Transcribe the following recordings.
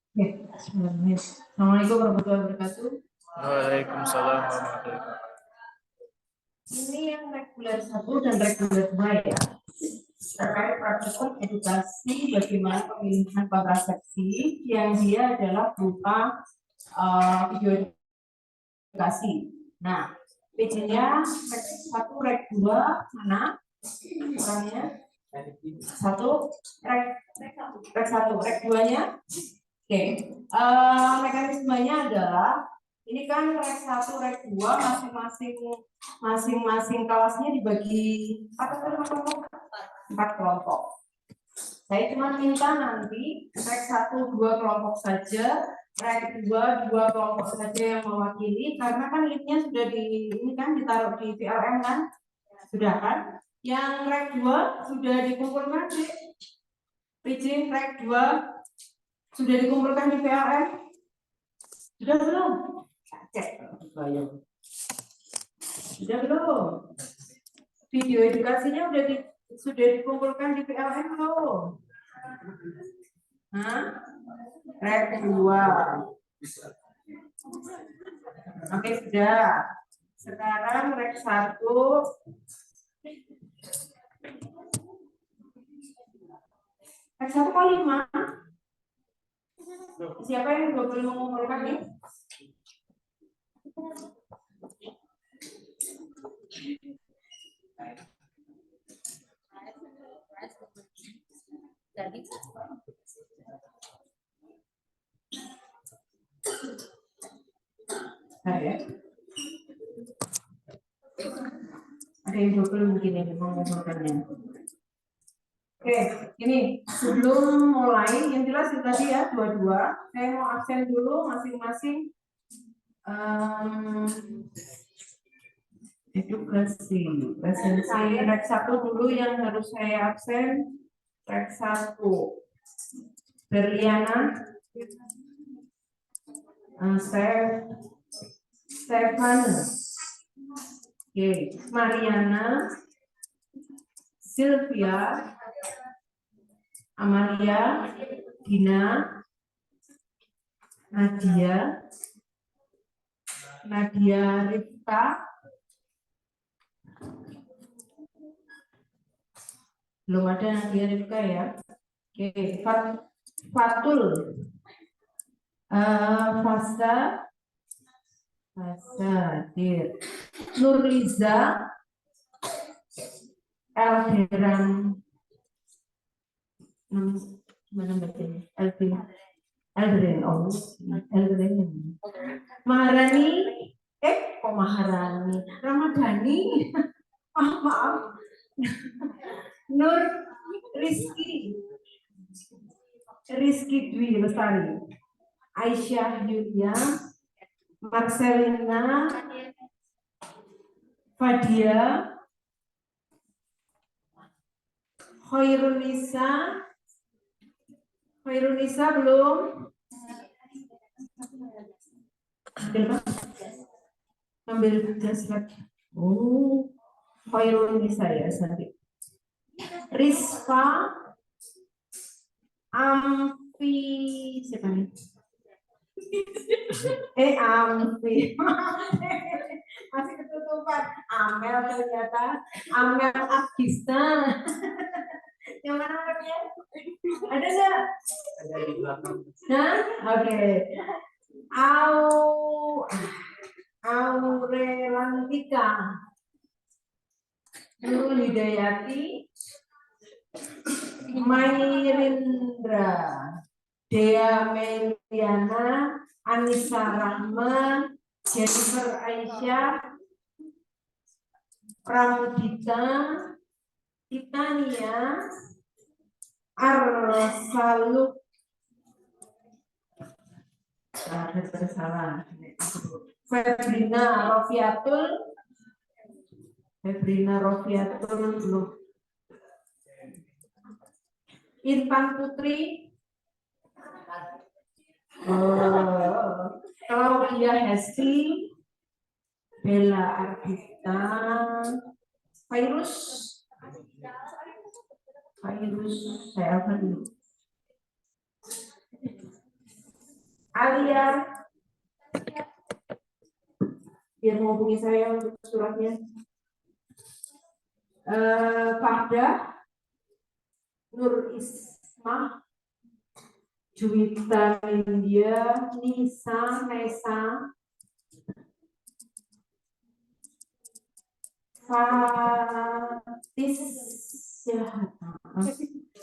Oke, 9 menit. Assalamualaikum warahmatullahi wabarakatuh. Waalaikumsalam warahmatullahi wabarakatuh. Ini yang reguler 1 dan reguler 2 ya. Terkait praktikum edukasi bagaimana pemilihan kontrasepsi yang dia adalah berupa video edukasi. Nah, PJ-nya reg 1, reg 2 mana? Orangnya? 1, reg 1, reg 2-nya? Oke, mekanismenya adalah ini kan reg 1, reg 2 masing-masing kelasnya dibagi 4 kelompok. Saya cuma minta nanti reg 1 2 kelompok saja, reg 2 2 kelompok saja yang mewakili karena kan linknya sudah ini kan ditaruh di VLM kan? Sudah kan? Yang reg 2 sudah dikumpulkan di PJ reg 2 sudah dikumpulkan di VLM? Sudah belum? Cek. Sudah belum? Video edukasinya sudah dikumpulkan di VLM belum? Hah? Reg 2. Oke, sudah. Sekarang reg 1. Reg 1 kali 5. Siapa yang belum mengumpulkan nih? Ada yang belum mungkin yang mengumpulkannya. Oke, ini sebelum mulai yang jelas itu tadi ya dua-dua. Saya mau absen dulu masing-masing edukasi presensi reg 1 dulu yang harus saya absen. Reg 1 Berliana, Stefan, oke, Mariana, Sylvia, Amalia, Dina, Nadia Rifka, belum ada Nadia Rifka ya. Oke, Fatul, Fasa, Nurliza, Elderan, mana bacanya? Eldrin, Maharani, kok Maharani, Ramadhani, maaf, Nur Rizky Dwi Lestari, Aisyah Yulia, Marcelina, Fadia, Khairunisa belum? Ambil gas lagi. Oh, Khairunisa ya nanti. Rizfa, Amfi, siapa nih? Amfi. Masih ketutupan. Amel ternyata. Amel Afgista. Yang mana namanya? Ada nggak? Ada di belakang. Nah, oke. Aurelantika, Nurul Hidayati, Mairindra, Dea Meliana, Anissa Rahman, Jennifer Aisyah, Pramudita, Titania, Arsaluk, Febrina Rofiatul belum. Irfan Putri, Claudia Hesti, Bella Ardita, Virus saya apa dulu? Alia, biar menghubungi saya untuk suratnya. Fahda, Nur Ismah, Juwita India, Nisa, Nesa, Fatis,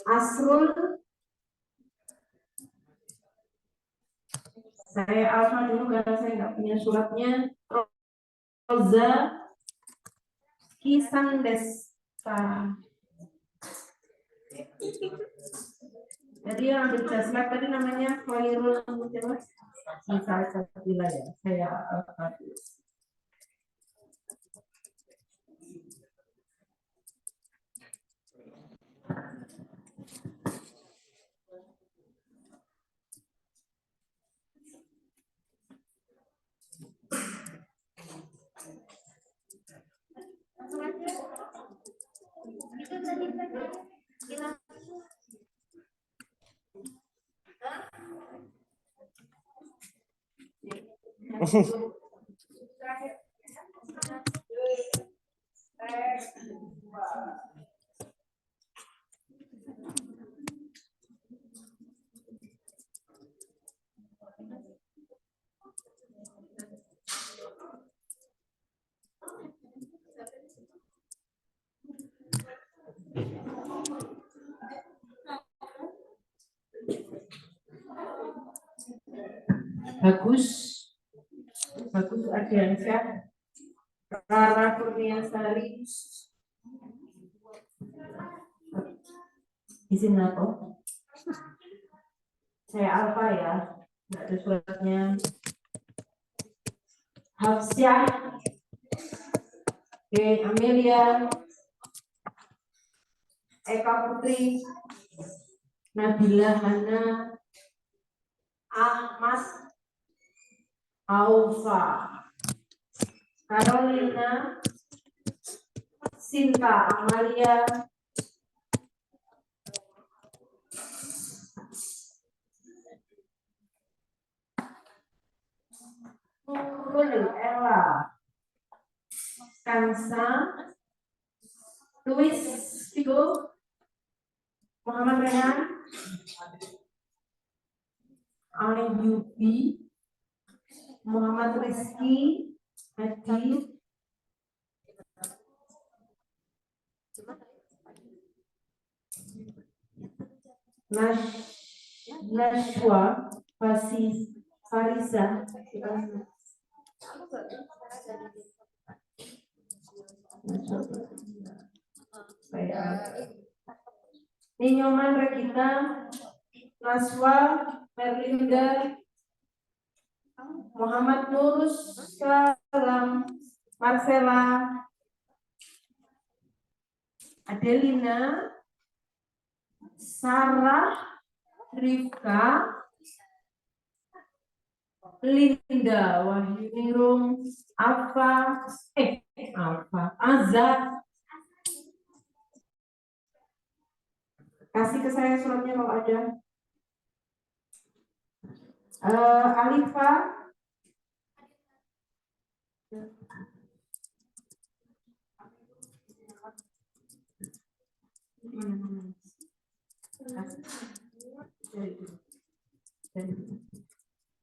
Asrul, saya Alfa dulu karena saya nggak punya suratnya. Roza, Kisan Desta. Jadi yang dijelaskan tadi namanya Khairul Misalnya ya, saya bagus Ardiansyah, Rara Kurniasari, izin aku, saya Alfa ya, nggak ada suratnya. Hafsyah, Amelia, Eka Putri, Nabila Hana, Ahmad, Aufa, Carolina, Sinta Amalia, Nurul Ella, Kansa, Luis Figo, Muhammad Rehan, Ali Yubi, Muhammad Rizky, Hadi, Nashwa, Farisa, Ninyoman Regina, Naswa, Merlinda, Muhammad Nurus, Salam, Marcela, Adelina, Sarah, Rifka, Linda, Wahyu Ningrum, Alfa, Azza. Kasih ke saya suratnya kalau ada. Alifa,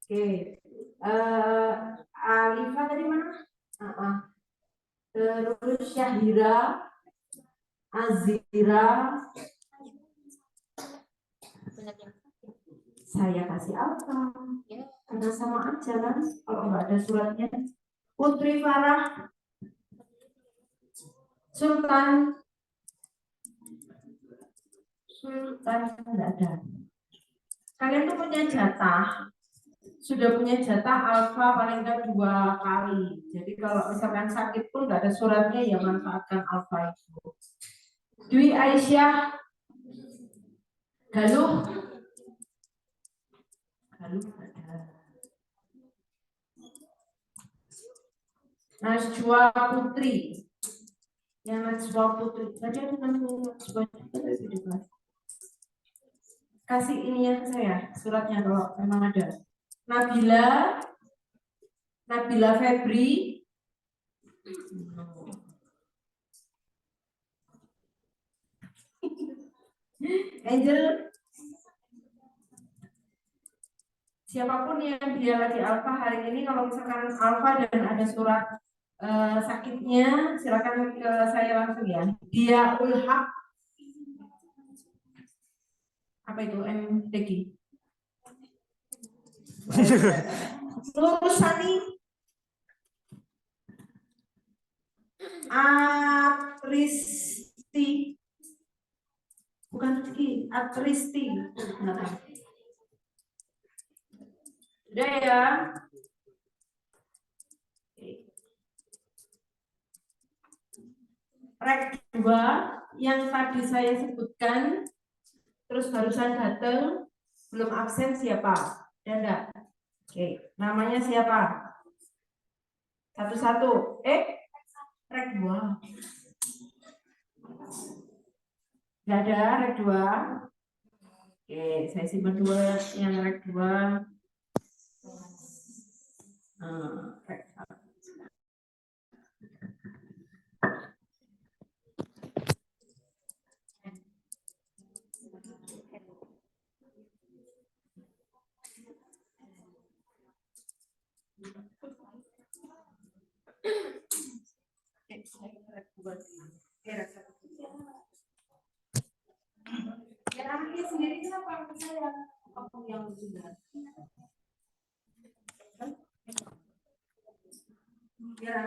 Oke. Alifa tadi mana? Terus Syahira, Azira, saya kasih Alfa. Karena sama aja kan, kalau nggak ada suratnya. Putri Farah, Sultan nggak ada. Kalian tuh punya jatah, sudah punya jatah Alfa paling nggak 2 kali. Jadi kalau misalkan sakit pun nggak ada suratnya, ya manfaatkan Alfa itu. Dwi Aisyah, Galuh ada. Najwa Putri, yang Najwa Putri tadi ada namanya Najwa juga. Kasih ini ya ke saya suratnya kalau memang ada. Nabila Febri, Angel, siapapun yang dia lagi alfa hari ini, kalau misalkan alfa dan ada surat sakitnya, silakan ke saya langsung ya. Dia Ulhak, apa itu MTG? Lurusani, Atristi, bukan Rizky, Atristi. Udah ya. Rek 2 yang tadi saya sebutkan, terus barusan datang, belum absen siapa? Danda. Oke, namanya siapa? Satu-satu. Rek 2. Nggak ada rek 2. Oke, saya simpan 2 yang rek 2. Rek 1. Ya, anaknya sendiri kenapa saya yang sudah? Ya,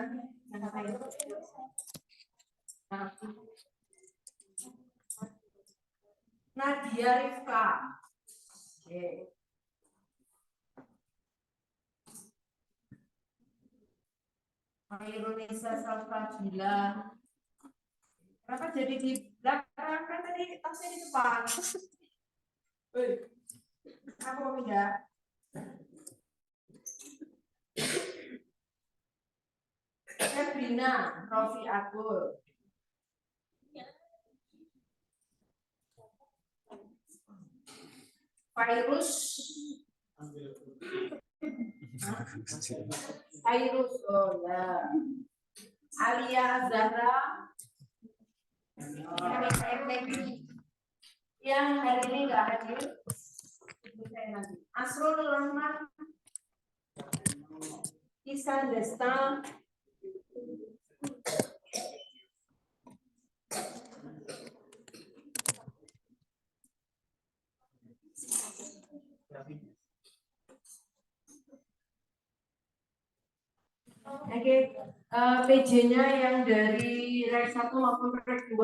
Nadia Rifka. Oke. Indonesia Salsabila. Kenapa jadi di belakang? Kan tadi tasnya di depan. Aku mau pindah. Sabrina Rofi Abul. Virus. Virus, oh ya. Alia Zahra. Yang hari ini nggak hadir. Asrul Rahman. Isan Desta. Oke, PJ-nya yang dari rek 1 maupun rek 2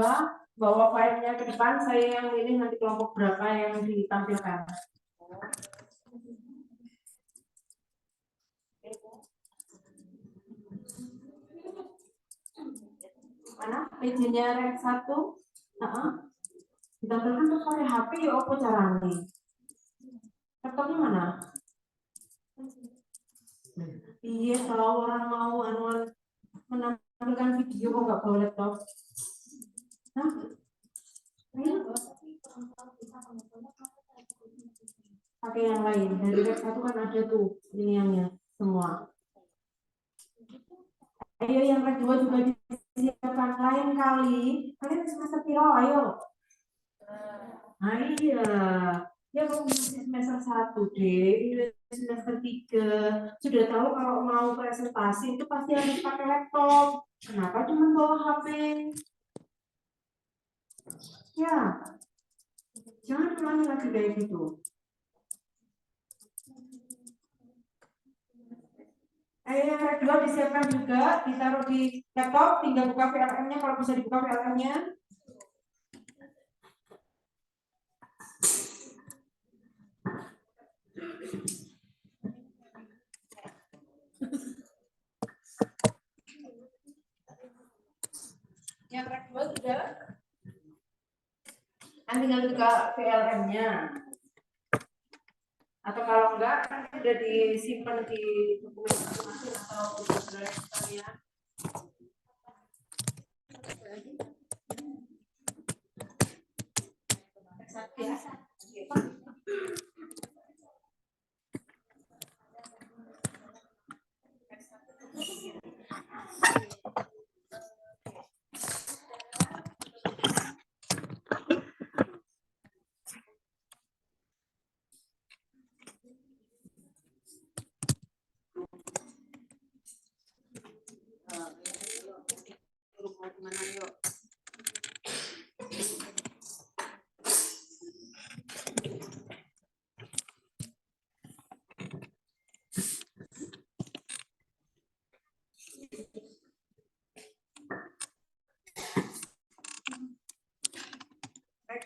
bawa filenya ke depan, saya yang pilih nanti kelompok berapa yang ditampilkan. Mana PJ-nya rek 1? Ditampilkan tuh pakai HP ya apa caranya? Laptopnya mana? Iya, kalau orang mau menampilkan video kok nggak bawa laptop? Hah? Pakai yang lain. Dari rek 1 kan ada tuh iniannya semua. Ayo yang rek 2 juga disiapkan, lain kali. Kalian semester piro, ayo. Nah iya. Ya kamu masih semester 1 deh, ini semester 3. Sudah tahu kalau mau presentasi itu pasti harus pakai laptop. Kenapa cuma bawa HP? Ya, jangan ulangi lagi kayak gitu. Yang kedua disiapkan juga, ditaruh di laptop, tinggal buka VLM-nya kalau bisa dibuka VLM-nya. Yang kedua sudah. Tinggal buka VLM-nya. Atau kalau enggak, kan sudah disimpan di dokumen masing-masing atau Google Drive sekalian.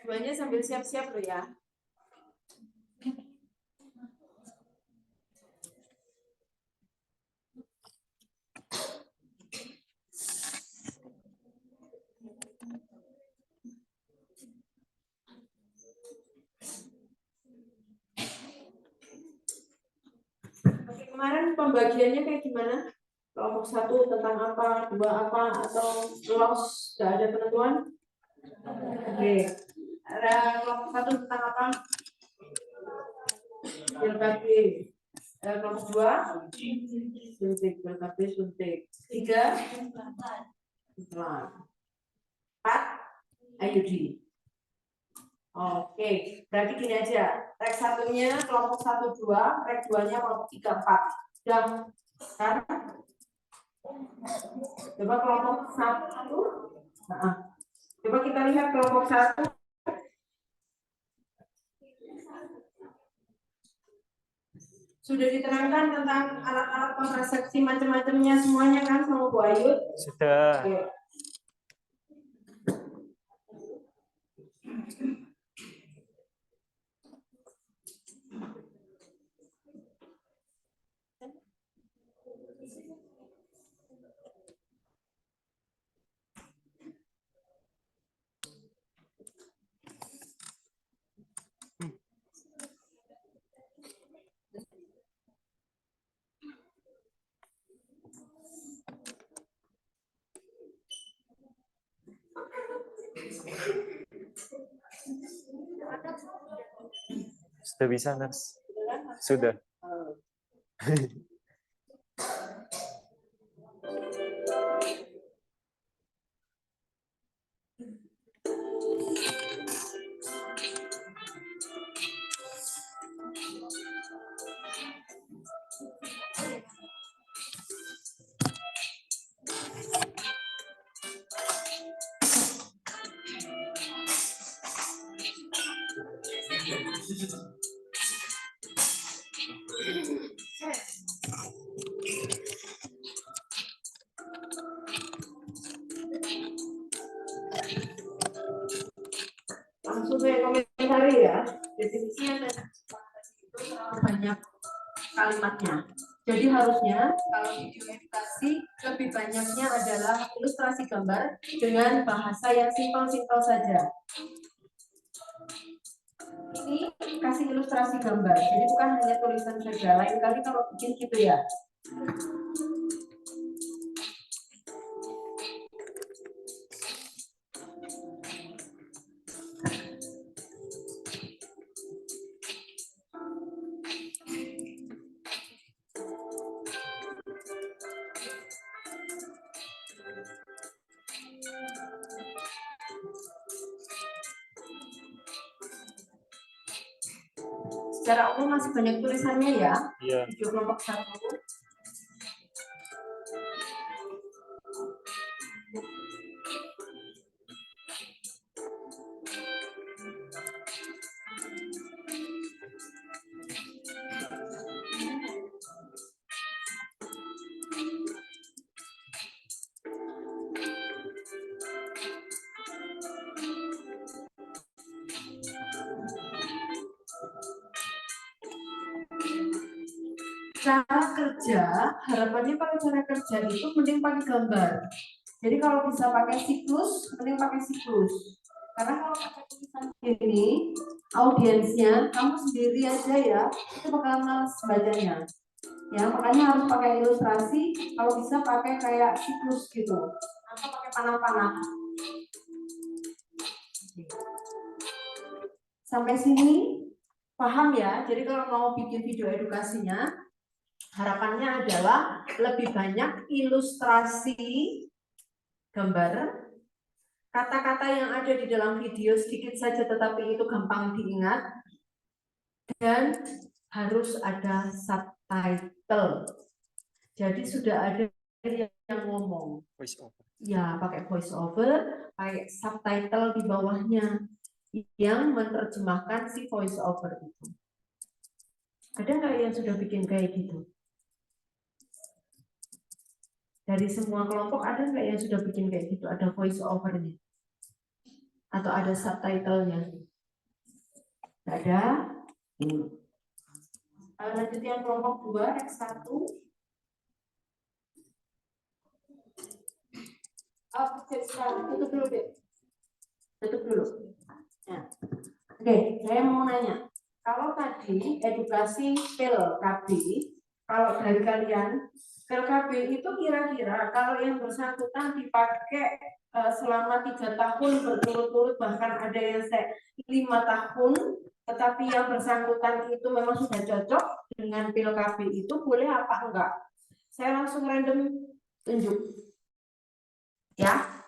2-nya sambil siap-siap loh ya. Oke, kemarin pembagiannya kayak gimana? Kelompok 1 tentang apa, 2 apa, atau loss, nggak ada penentuan? Oke, ada kelompok 1 tentang apa? BKB. Kelompok 2? Suntik, BKB suntik. 3? Iklan. 4? IUD. Oke, berarti gini aja. Rek 1-nya kelompok 1, 2, rek 2-nya kelompok 3, 4. Sudah kan? Coba kelompok 1. Nah, coba kita lihat kelompok 1. Sudah diterangkan tentang alat-alat kontrasepsi macam-macamnya semuanya kan sama Bu Ayu? Sudah. Oke. Sudah bisa, Nars? Sudah. Langsung saya komentari ya. Definisinya terlalu banyak kalimatnya. Jadi harusnya kalau video edukasi lebih banyaknya adalah ilustrasi gambar dengan bahasa yang simpel-simpel saja. Ini kasih ilustrasi gambar, jadi bukan hanya tulisan saja. Lain kali kalau bikin gitu ya. Secara umum masih banyak tulisannya ya. Iya. Video kelompok 1. Cara kerja, harapannya kalau cara kerja itu mending pakai gambar. Jadi kalau bisa pakai siklus, mending pakai siklus. Karena kalau pakai tulisan ini, audiensnya kamu sendiri aja ya, itu bakal males bacanya. Ya, makanya harus pakai ilustrasi. Kalau bisa pakai kayak siklus gitu, atau pakai panah-panah. Sampai sini paham ya? Jadi kalau mau bikin video edukasinya, harapannya adalah lebih banyak ilustrasi gambar, kata-kata yang ada di dalam video sedikit saja tetapi itu gampang diingat, dan harus ada subtitle. Jadi sudah ada yang ngomong. Voice over. Ya, pakai voice over, pakai subtitle di bawahnya yang menerjemahkan si voice over itu. Ada nggak yang sudah bikin kayak gitu? Dari semua kelompok ada nggak yang sudah bikin kayak gitu? Ada voice over-nya? Atau ada subtitlenya? Nggak ada. Ini. Lanjut yang kelompok 2, X1. Tutup dulu, deh. Tutup dulu. Ya. Oke, saya mau nanya. Kalau tadi edukasi PIL-KB, kalau dari kalian, PIL-KB itu kira-kira kalau yang bersangkutan dipakai selama 3 tahun berturut-turut, bahkan ada yang 5 tahun, tetapi yang bersangkutan itu memang sudah cocok dengan PIL-KB itu, boleh apa enggak? Saya langsung random tunjuk. Ya,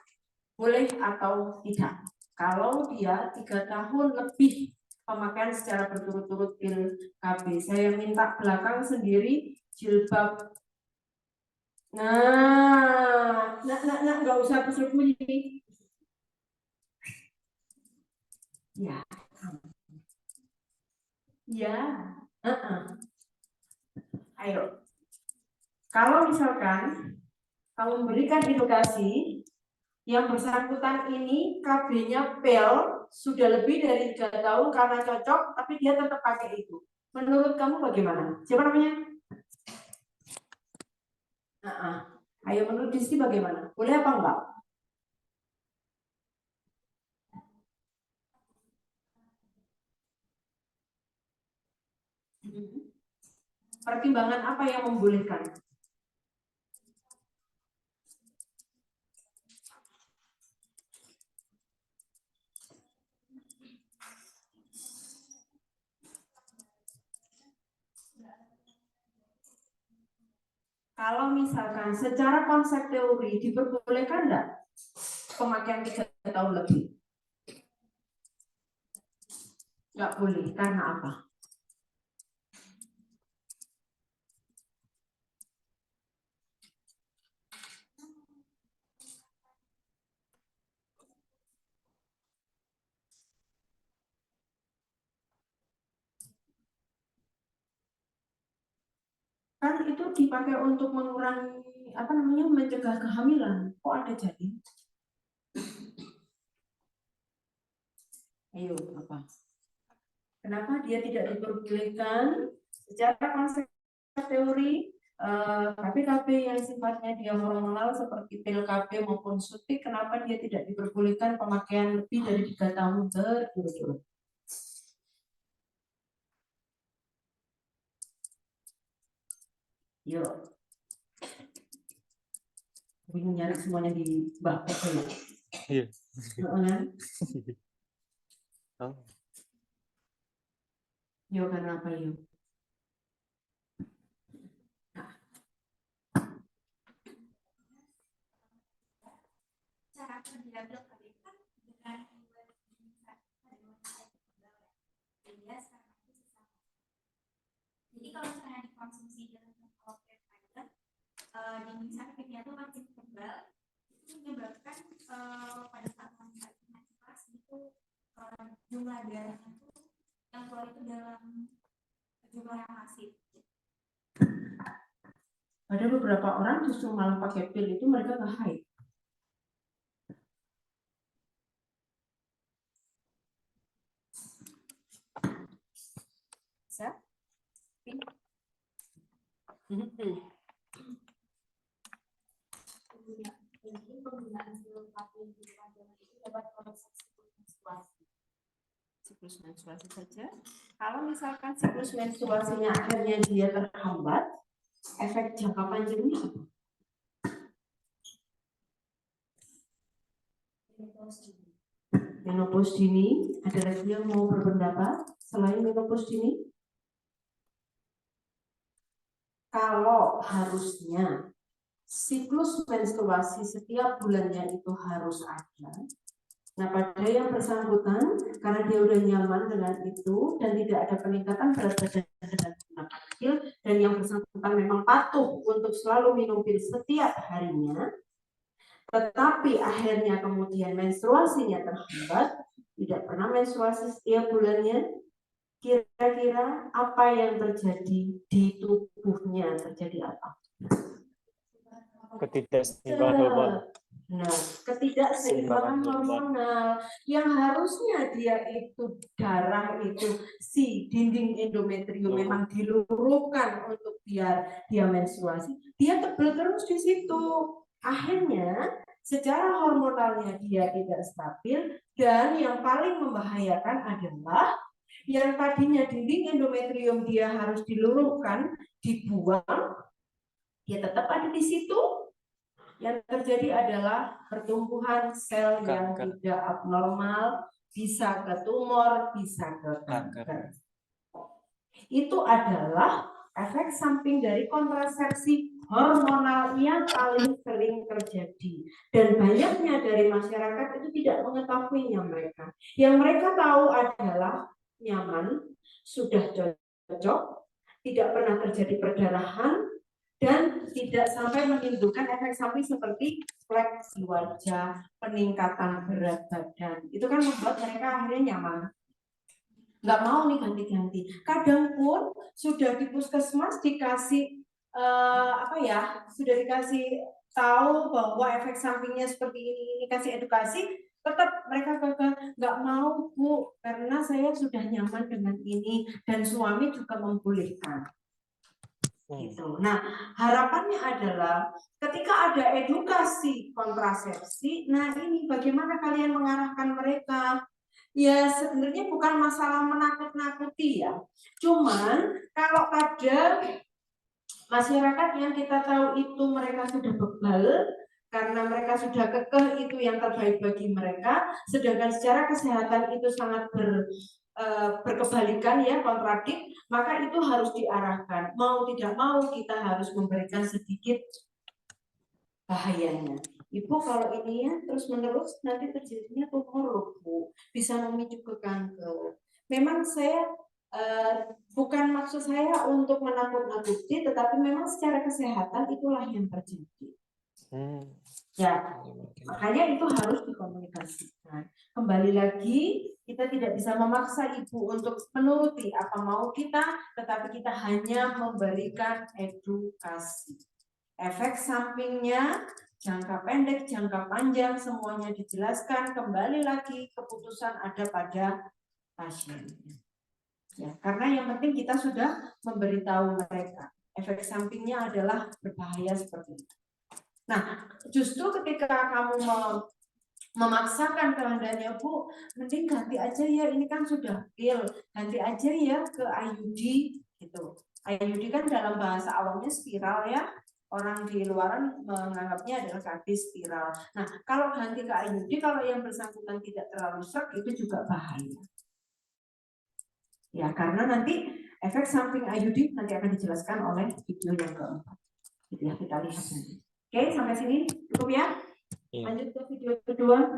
boleh atau tidak. Kalau dia 3 tahun lebih pemakaian secara berturut-turut PIL-KB, saya minta belakang sendiri jilbab. Nah, nggak usah bersembunyi. Ya, ya, ayo. Kalau misalkan kamu memberikan edukasi, yang bersangkutan ini KB-nya PIL sudah lebih dari 3 tahun karena cocok, tapi dia tetap pakai itu. Menurut kamu bagaimana? Siapa namanya? Ayo, menurut Disti bagaimana? Boleh apa enggak? Pertimbangan apa yang membolehkan? Kalau misalkan secara konsep teori diperbolehkan enggak pemakaian 3 tahun lebih? Enggak boleh, karena apa? Kan itu dipakai untuk mengurangi mencegah kehamilan. Kok ada jadi? Ayo, apa? Kenapa dia tidak diperbolehkan secara konsep teori? KB yang sifatnya dia hormonal seperti pil KB maupun suntik, kenapa dia tidak diperbolehkan pemakaian lebih dari 3 tahun berturut-turut? Yuk, bingung nyari semuanya di bawah ya. Iya. Oh. Yuk, karena apa yuk? Cara kerja dokter kan dengan jadi kalau misalnya dikonsumsi dalam obat fiber, di sakitnya itu makin tebal, itu menyebabkan pada saat menstruasi itu jumlah darahnya itu yang keluar itu dalam jumlah yang masif. Ada beberapa orang justru malah pakai pil itu mereka nggak haid. Bisa? Penggunaan itu dapat proses siklus menstruasi saja. Kalau misalkan siklus menstruasinya akhirnya dia terhambat, efek jangka panjangnya apa? Menopause dini. Ada lagi yang mau berpendapat selain menopause dini? Kalau harusnya siklus menstruasi setiap bulannya itu harus ada. Nah, pada yang bersangkutan, karena dia udah nyaman dengan itu dan tidak ada peningkatan berat badan dan gula kecil, dan yang bersangkutan memang patuh untuk selalu minum pil setiap harinya, tetapi akhirnya kemudian menstruasinya terhambat, tidak pernah menstruasi setiap bulannya, kira-kira apa yang terjadi di tubuhnya? Terjadi apa? Ketidakseimbangan hormon. Nah, ketidakseimbangan hormonal yang harusnya dia itu darah itu si dinding endometrium memang diluruhkan untuk biar dia menstruasi, dia tebel terus di situ. Akhirnya secara hormonalnya dia tidak stabil dan yang paling membahayakan adalah yang tadinya dinding endometrium dia harus diluruhkan, dibuang, dia tetap ada di situ. Yang terjadi adalah pertumbuhan sel yang tidak abnormal, bisa ke tumor, bisa ke kanker. Itu adalah efek samping dari kontrasepsi hormonal yang paling sering terjadi. Dan banyaknya dari masyarakat itu tidak mengetahuinya mereka. Yang mereka tahu adalah nyaman, sudah cocok, tidak pernah terjadi perdarahan, dan tidak sampai menimbulkan efek samping seperti flek di wajah, peningkatan berat badan. Itu kan membuat mereka akhirnya nyaman. Nggak mau nih ganti-ganti. Kadang pun sudah di puskesmas dikasih sudah dikasih tahu bahwa efek sampingnya seperti ini kasih edukasi, tetap mereka nggak mau Bu, karena saya sudah nyaman dengan ini dan suami juga membolehkan. Gitu. Nah, harapannya adalah ketika ada edukasi kontrasepsi, nah ini bagaimana kalian mengarahkan mereka? Ya sebenarnya bukan masalah menakut-nakuti ya. Cuman kalau ada masyarakat yang kita tahu itu mereka sudah bebal karena mereka sudah kekeh itu yang terbaik bagi mereka, sedangkan secara kesehatan itu sangat berkebalikan ya, kontradik, maka itu harus diarahkan. Mau tidak mau kita harus memberikan sedikit bahayanya. Ibu kalau ini ya terus menerus nanti terjadinya tumor loh Bu, bisa memicu ke kanker. Memang saya bukan maksud saya untuk menakut-nakuti, tetapi memang secara kesehatan itulah yang terjadi. Ya, makanya itu harus dikomunikasikan. Kembali lagi, kita tidak bisa memaksa ibu untuk menuruti apa mau kita, tetapi kita hanya memberikan edukasi. Efek sampingnya, jangka pendek, jangka panjang, semuanya dijelaskan. Kembali lagi, keputusan ada pada pasiennya. Ya, karena yang penting kita sudah memberitahu mereka. Efek sampingnya adalah berbahaya seperti itu. Nah, justru ketika kamu memaksakan kehendaknya Bu, mending ganti aja ya, ini kan sudah pil, ganti aja ya ke IUD gitu. IUD kan dalam bahasa awamnya spiral ya, orang di luaran menganggapnya adalah gadis spiral. Nah, kalau ganti ke IUD, kalau yang bersangkutan tidak terlalu sreg, itu juga bahaya. Ya, karena nanti efek samping IUD nanti akan dijelaskan oleh video yang keempat. Gitu ya, kita lihat nanti. Oke, sampai sini cukup ya. Lanjut ke video kedua.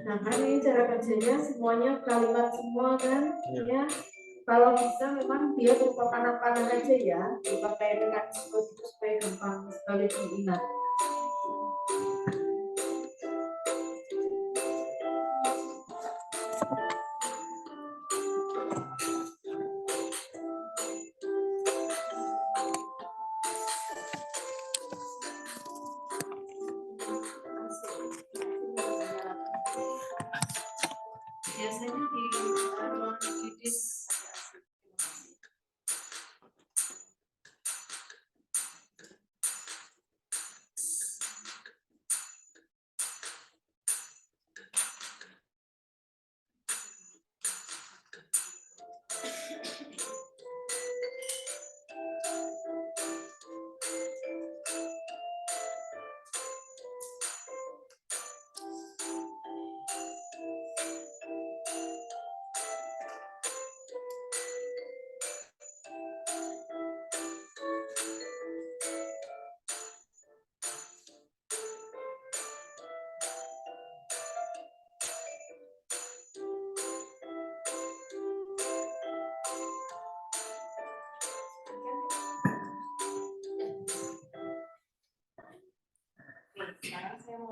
Nah, kan ini cara kerjanya semuanya kalimat semua kan, ya. Kalau bisa memang dia berupa panah-panah aja ya, berupa dengan supaya gampang sekali diingat. Biasanya di ruang medis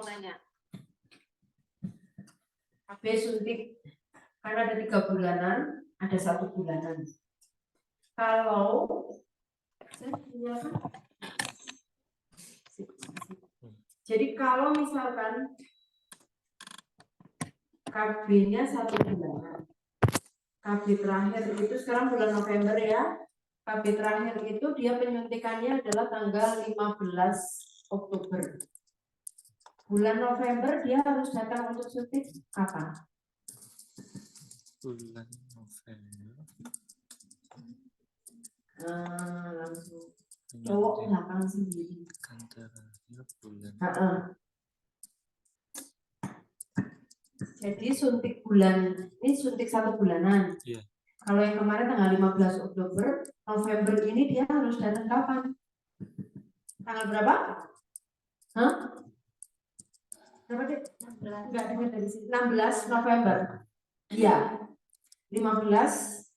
nanya. KB suntik karena ada 3 bulanan, ada 1 bulanan. Kalau jadi kalau misalkan KB-nya 1 bulanan, KB terakhir itu sekarang bulan November ya. KB terakhir itu dia penyuntikannya adalah tanggal 15 Oktober. Bulan November dia harus datang untuk suntik kapan? Bulan November. Langsung cowok belakang sendiri. Kantornya bulan. Jadi suntik bulan ini suntik 1 bulanan. Iya. Kalau yang kemarin tanggal 15 Oktober, November ini dia harus datang kapan? Tanggal berapa? Hah? Berapa deh? Enggak dengar dari sini. 16 November. Iya. 15.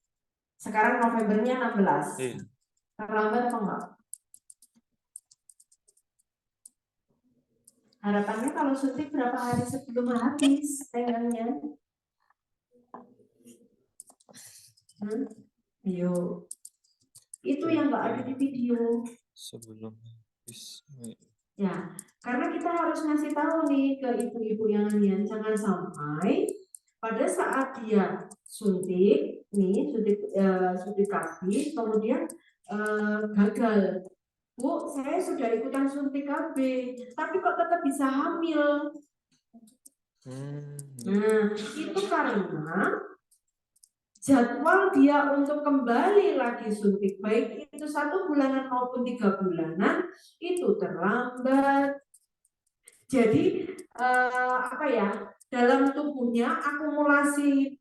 Sekarang Novembernya 16. Iya. Terlambat apa enggak? Harapannya kalau suntik berapa hari sebelum habis tengahnya? Ayo. Itu yang enggak ada di video. Sebelum habis. Ya, karena kita harus ngasih tahu nih ke ibu-ibu yang lain, jangan sampai pada saat dia suntik, suntik KB, kemudian gagal. Bu, saya sudah ikutan suntik KB, tapi kok tetap bisa hamil. Nah, itu karena jadwal dia untuk kembali lagi suntik, baik itu 1 bulanan maupun 3 bulanan, itu terlambat. Jadi dalam tubuhnya akumulasi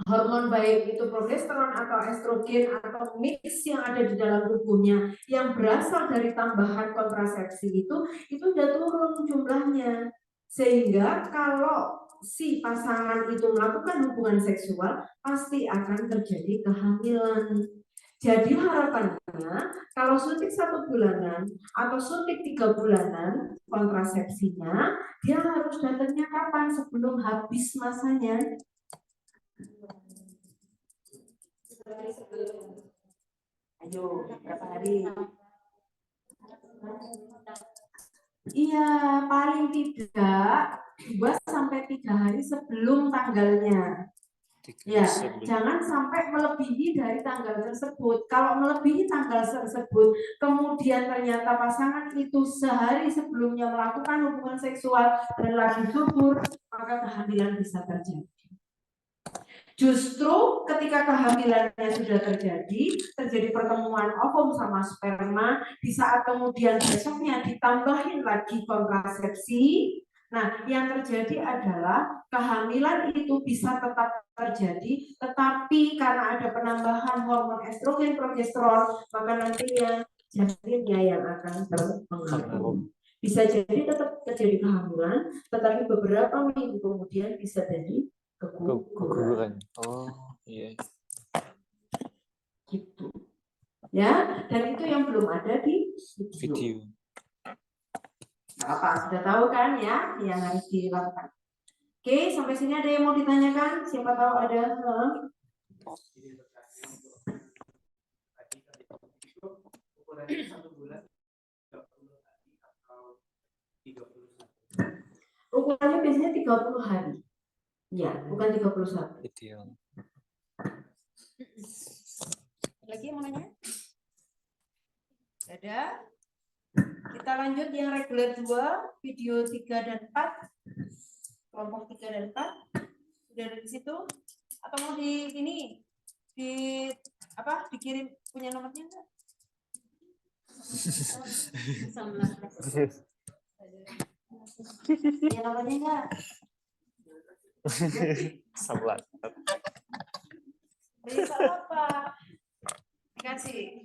hormon baik itu progesteron atau estrogen atau mix yang ada di dalam tubuhnya yang berasal dari tambahan kontrasepsi itu udah turun jumlahnya, sehingga kalau si pasangan itu melakukan hubungan seksual pasti akan terjadi kehamilan. Jadi harapannya kalau suntik 1 bulanan atau suntik 3 bulanan kontrasepsinya, dia harus datangnya kapan? Sebelum habis masanya. Ayo, berapa hari? Iya, paling tidak 2-3 hari sebelum tanggalnya. Ya, jangan sampai melebihi dari tanggal tersebut. Kalau melebihi tanggal tersebut, kemudian ternyata pasangan itu sehari sebelumnya melakukan hubungan seksual dan lagi subur, maka kehamilan bisa terjadi. Justru ketika kehamilannya sudah terjadi pertemuan ovum sama sperma, di saat kemudian besoknya ditambahin lagi kontrasepsi, nah yang terjadi adalah kehamilan itu bisa tetap terjadi, tetapi karena ada penambahan hormon estrogen, progesteron, maka nantinya janinnya yang akan terpengaruh. Bisa jadi tetap terjadi kehamilan, tetapi beberapa minggu kemudian bisa jadi keguguran. Oh iya. Gitu. Ya, dan itu yang belum ada di video. Apa sudah tahu kan ya yang harus dilakukan. Oke, sampai sini ada yang mau ditanyakan? Siapa tahu ada? Ukurannya biasanya 30 hari. Ya, bukan 31. Ideal. Lagi mau nanya? Ada? Kita lanjut yang reguler 2, video 3 dan 4. Kelompok 3 dan 4. Sudah ada di situ? Atau mau dikirim punya nomornya enggak? Ya nomornya enggak? Sabar. Bisa apa? Kasih.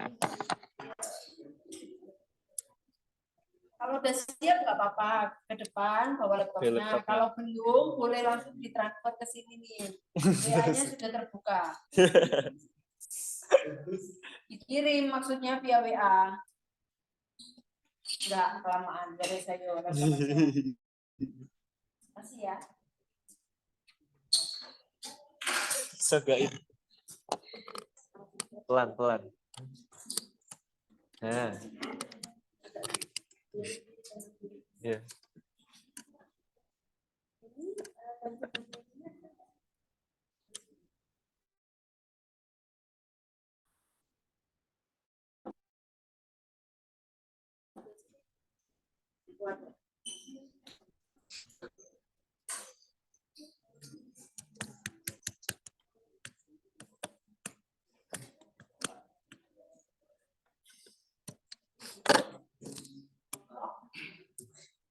Kalau udah siap nggak apa-apa, ke depan bawa laptopnya. Kalau belum, boleh langsung ditransfer ke sini nih. WA-nya sudah terbuka. Dikirim maksudnya via WA. Enggak kelamaan, dari saya. Kasih ya. Bisa gak ini? Pelan-pelan. Nah. Ya.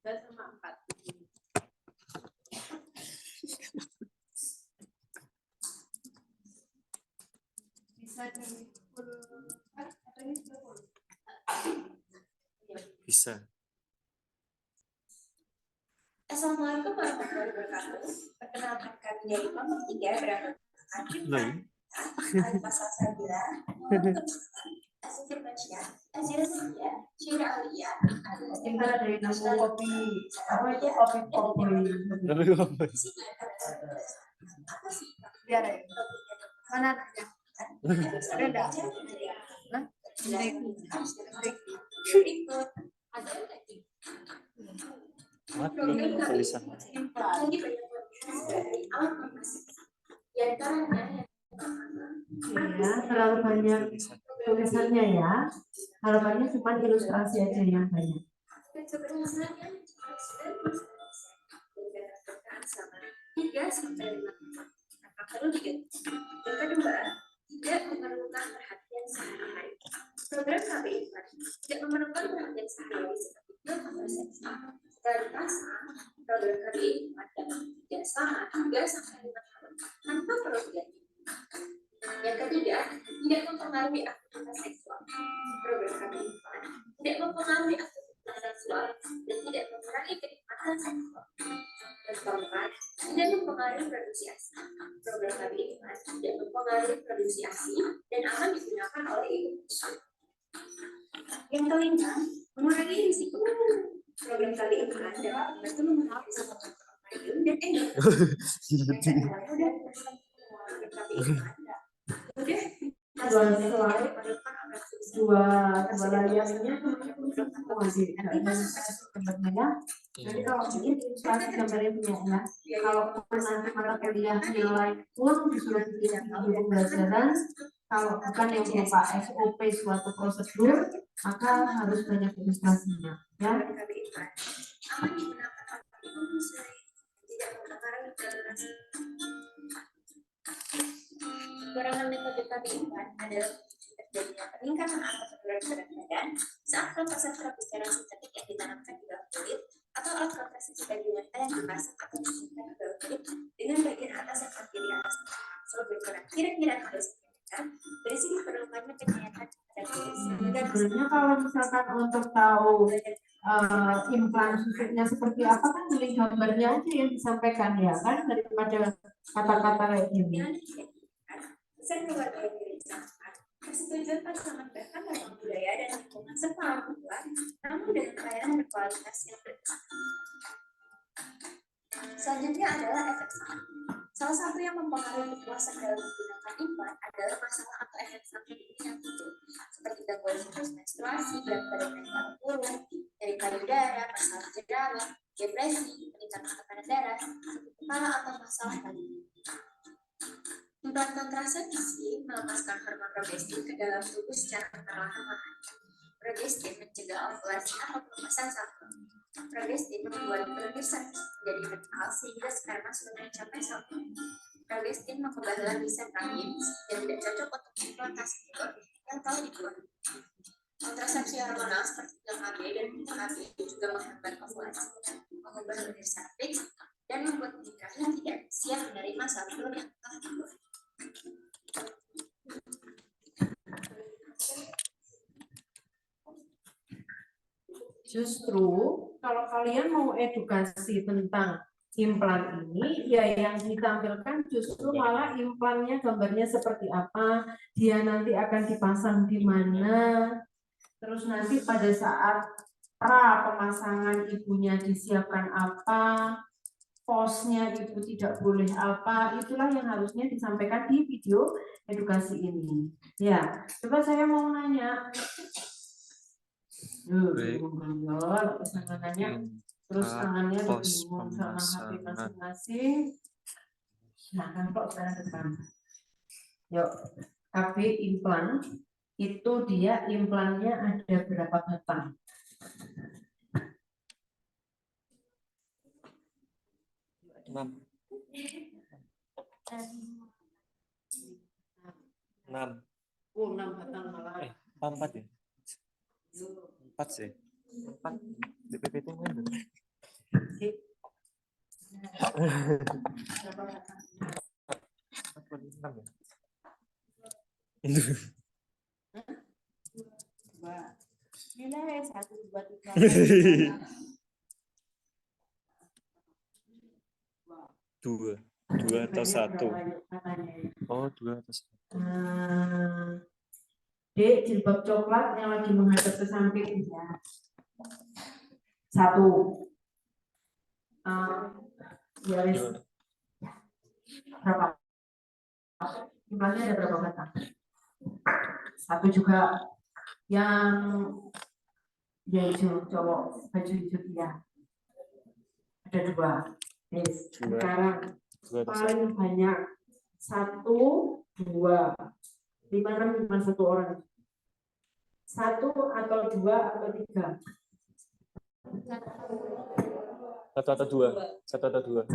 Dan sama 4. Bisa Bisa. Assalamualaikum warahmatullahi wabarakatuh. Perkenalkan kami dari kelompok 3 berangkat Lain. pasal Sabila, Asy Firmansyah, Azira Setia, Syira Aulia, Kita dari nemu kopi apa itu kopi Tapi apa? biar ya. Mana anaknya? Reda. Nah, Mati tulisan. Ya, terlalu banyak tulisannya ya. Harapannya cuma ilustrasi aja yang banyak. Yang kedua, tidak memerlukan perhatian sehari-hari. Program KBI tidak memerlukan perhatian sehari-hari seperti konversasi. Sekali pasang, program KBI dapat tidak selama 3-5 tahun tanpa perlu diganti. Yang ketiga, tidak mempengaruhi aktivitas seksual. Program KBI tidak mempengaruhi aktivitas seksual dan tidak mengurangi kenikmatan seksual. Yang keempat, tidak mempengaruhi produksi ASI. Program KBI tidak mempengaruhi produksi ASI dan akan digunakan oleh ibu menyusui. Yang kelima, mengurangi risiko. Program KBI dapat membantu memenuhi payung dan Dua layarnya masih nanti kalau bikin ilustrasi gambarnya punya ya. Kalau nanti mata kuliah yang lain pun sudah bikin video pembelajaran. Kalau bukan yang berupa SOP suatu prosedur, maka harus banyak ilustrasinya, ya. Kekurangan metode KBI adalah terjadinya peningkatan angka berat badan saat pelepasan perapisan sintetik yang ditanamkan di dalam kulit atau alat kontrasepsi bagi wanita yang dipasang atau disuntikan ke dalam kulit dengan bagian atas yang terdiri atas berkurang kira-kira 12 cm berisi diperlukannya penyayatan pada kulit. Sebenarnya kalau misalkan untuk tahu implan susuknya seperti apa kan link gambarnya aja yang disampaikan ya kan daripada kata-kata kayak gini. Pesan keluarga yang direncanakan, persetujuan pasangan bahkan dalam budaya dan lingkungan serta orang tua, namun dengan pelayanan berkualitas yang berkelanjutan. Selanjutnya adalah efek samping. Salah satu yang mempengaruhi kepuasan dalam menggunakan implan adalah masalah atau efek samping yang timbul, seperti gangguan siklus menstruasi, berat badan naik turun, nyeri payudara, masalah jerawat, depresi, peningkatan tekanan darah, sakit kepala atau masalah kandungan. Implan kontrasepsi melepaskan hormon progestin ke dalam tubuh secara perlahan-lahan. Progestin mencegah ovulasi atau pelepasan sampel. Progestin membuat butir seks menjadi kental sehingga sperma sudah mencapai sampel. Progestin mengubah lapisan rahim yang tidak cocok untuk implantasi yang telah dibuat. Kontrasepsi hormonal seperti pil KB dan PKB juga menghambat ovulasi, mengubah butir cervix, dan membuat nikahnya tidak siap menerima sampel yang telah dibuat. Justru kalau kalian mau edukasi tentang implan ini, ya yang ditampilkan justru malah implannya gambarnya seperti apa, dia nanti akan dipasang di mana, terus nanti pada saat pemasangan ibunya disiapkan apa, posnya ibu tidak boleh apa, itulah yang harusnya disampaikan di video edukasi ini. Ya, coba saya mau nanya. Baik. Bisa nanya, terus tangannya udah Pos bingung sama HP pemasangan. masing-masing. Nah, kan kok sekarang depan. Yuk, KB implan itu dia implannya ada berapa batang? Enam. 6. Oh, 6 batang malah. 4 ya? 4 sih. 4. Di PPT-nya ada. Berapa batang? 6 ya? Dua. Nilai 1, 2, 3. Dua atau 1? Oh, 2 atau 1. Dek, jilbab coklat yang lagi menghadap ke samping ya. 1. Ya, wis. Berapa? Jumlahnya ada berapa batang? 1 juga. Yang hijau cowok baju hijau dia ada 2. Yes. Sekarang 2 atau 1? paling banyak 1, 2. 5, 6 cuma 1 orang. 1 atau 2 atau 3? 1 atau 2? 1 atau 2?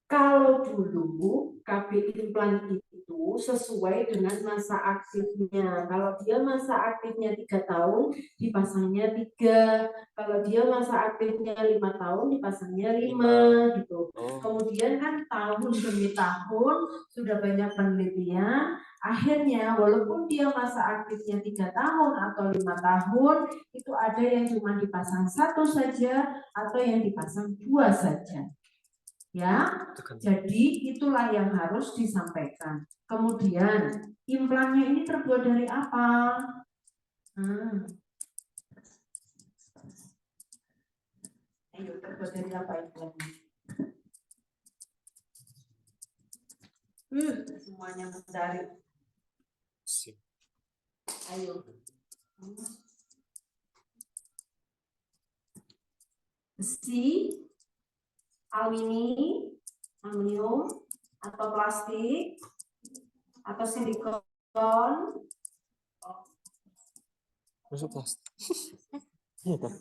Kalau dulu KB implan itu sesuai dengan masa aktifnya. Kalau dia masa aktifnya 3 tahun, dipasangnya 3. Kalau dia masa aktifnya 5 tahun, dipasangnya 5 gitu. Kemudian kan tahun demi tahun sudah banyak penelitian. Akhirnya walaupun dia masa aktifnya 3 tahun atau 5 tahun, itu ada yang cuma dipasang 1 saja atau yang dipasang 2 saja. Ya, jadi itulah yang harus disampaikan. Kemudian implannya ini terbuat dari apa? Ayo, terbuat dari apa implannya? Semuanya mencari. Ayo. Besi, aluminium, atau plastik, atau silikon. Masuk plastik. Iya kan?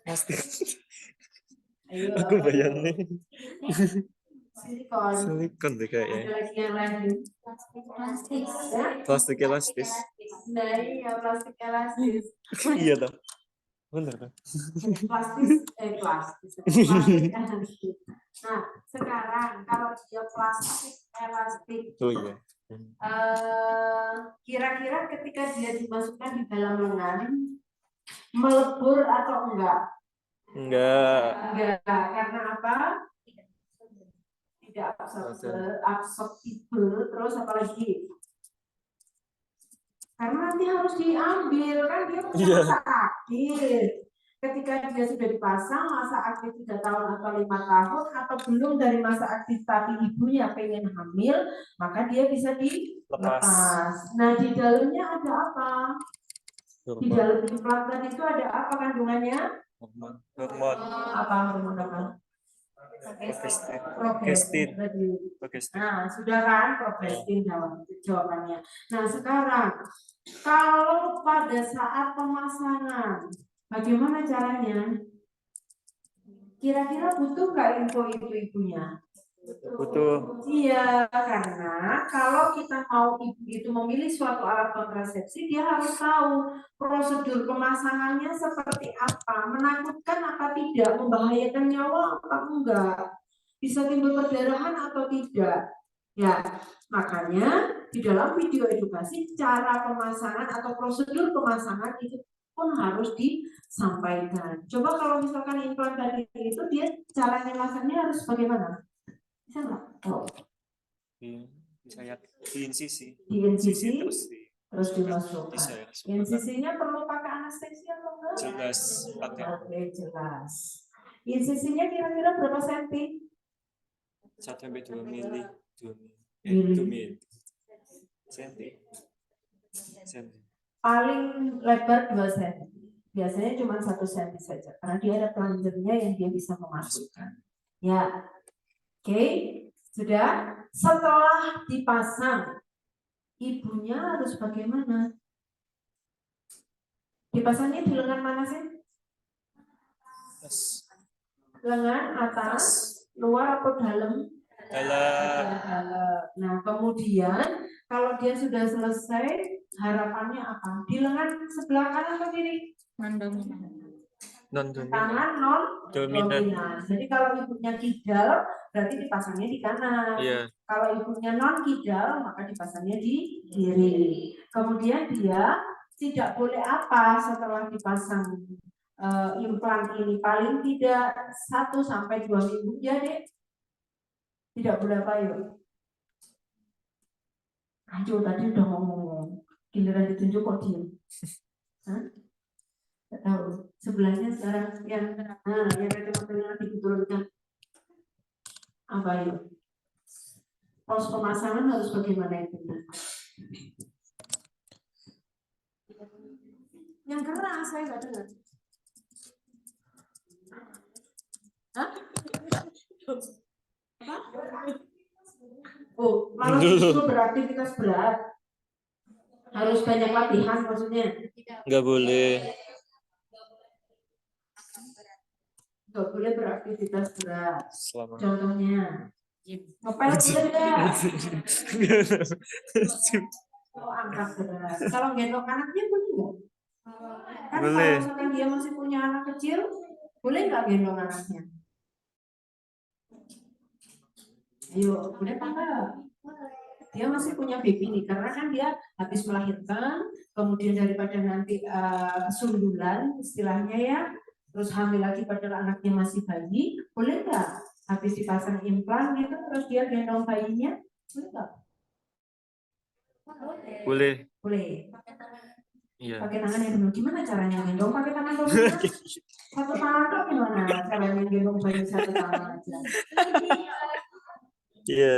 Plastik. Ayo, Aku bayangin. silikon. Silikon deh kayaknya. Ada lagi yang lain. Plastik. Ya? Plastik elastis. Nah, iya, plastik elastis. Iya toh. Bener kan? Plastik elastis. Nah, sekarang kalau dia plastik elastik, Oh iya. kira-kira ketika dia dimasukkan di dalam lengan, melebur atau enggak? Enggak. Karena apa? Tidak absorbable, terus apa lagi? Karena nanti harus diambil, kan dia punya masa aktif. Ketika dia sudah dipasang masa aktif 3 tahun atau 5 tahun atau belum dari masa aktif tapi ibunya pengen hamil, maka dia bisa dilepas. Nah, di dalamnya ada apa? Di dalam implan tadi itu ada apa kandungannya? Hormon. Apa hormon apa? Progestin. Nah, sudah kan progestin jawabannya. Nah, sekarang kalau pada saat pemasangan, bagaimana caranya? Kira-kira butuh nggak info ibu-ibunya? Butuh. Iya, karena kalau kita mau ibu itu memilih suatu alat kontrasepsi, dia harus tahu prosedur pemasangannya seperti apa, menakutkan apa tidak, membahayakan nyawa apa enggak, bisa timbul perdarahan atau tidak. Ya, makanya di dalam video edukasi cara pemasangan atau prosedur pemasangan itu pun harus disampaikan. Coba kalau misalkan implan tadi itu dia caranya masangnya harus bagaimana? Bisa nggak? Oh. Bisa ya di incisi. Di incisi terus dimasukkan. bisa ya. Incisinya perlu pakai anestesi atau Jelas. Pakai Oke, jelas. Insisinya kira-kira berapa senti? 1 sampai 2 mili. 2 Mili. mili. Senti. Senti. Paling lebar 2 senti. Biasanya cuma 1 senti saja, karena dia ada plunger-nya yang dia bisa memasukkan. Ya, oke, sudah. Setelah dipasang, ibunya harus bagaimana? Dipasangnya di lengan mana sih? Lengan atas, luar atau dalam? Dalam. Dalam. Nah, kemudian kalau dia sudah selesai, harapannya apa? Di lengan sebelah kanan atau kiri? Non-dominan. Tangan non Dominan. dominan. Jadi kalau ibunya kidal, berarti dipasangnya di kanan. Iya. Kalau ibunya non kidal, maka dipasangnya di kiri. Kemudian dia tidak boleh apa setelah dipasang implan ini, paling tidak 1 sampai 2 minggu ya dek. Tidak boleh apa yuk? Ayo tadi udah ngomong, giliran ditunjuk kok diem. Hah? Tidak tahu. Sebelahnya sekarang yang kacamata diturunkan. Apa yuk? Pos pemasangan harus bagaimana itu? Yang keras saya nggak dengar. Hah? Apa? Oh, malah justru beraktivitas berat. Harus banyak latihan maksudnya. Nggak boleh. Nggak boleh beraktivitas berat. Selama. Contohnya, ngepel boleh nggak? Oh, angkat berat. Kalau gendong anaknya boleh nggak? Kan Boleh. kalau misalkan dia masih punya anak kecil, boleh nggak gendong anaknya? Ayo, boleh apa enggak? Dia masih punya baby nih, karena kan dia habis melahirkan, kemudian daripada nanti kesundulan istilahnya ya, terus hamil lagi padahal anaknya masih bayi, boleh nggak? Habis dipasang implan gitu, terus dia gendong bayinya, boleh nggak? Boleh. Boleh. Iya. Pakai tangan yang benar. Gimana caranya gendong? Pakai tangan dominan. Satu tangan tuh gimana caranya gendong bayi satu tangan aja? Iya.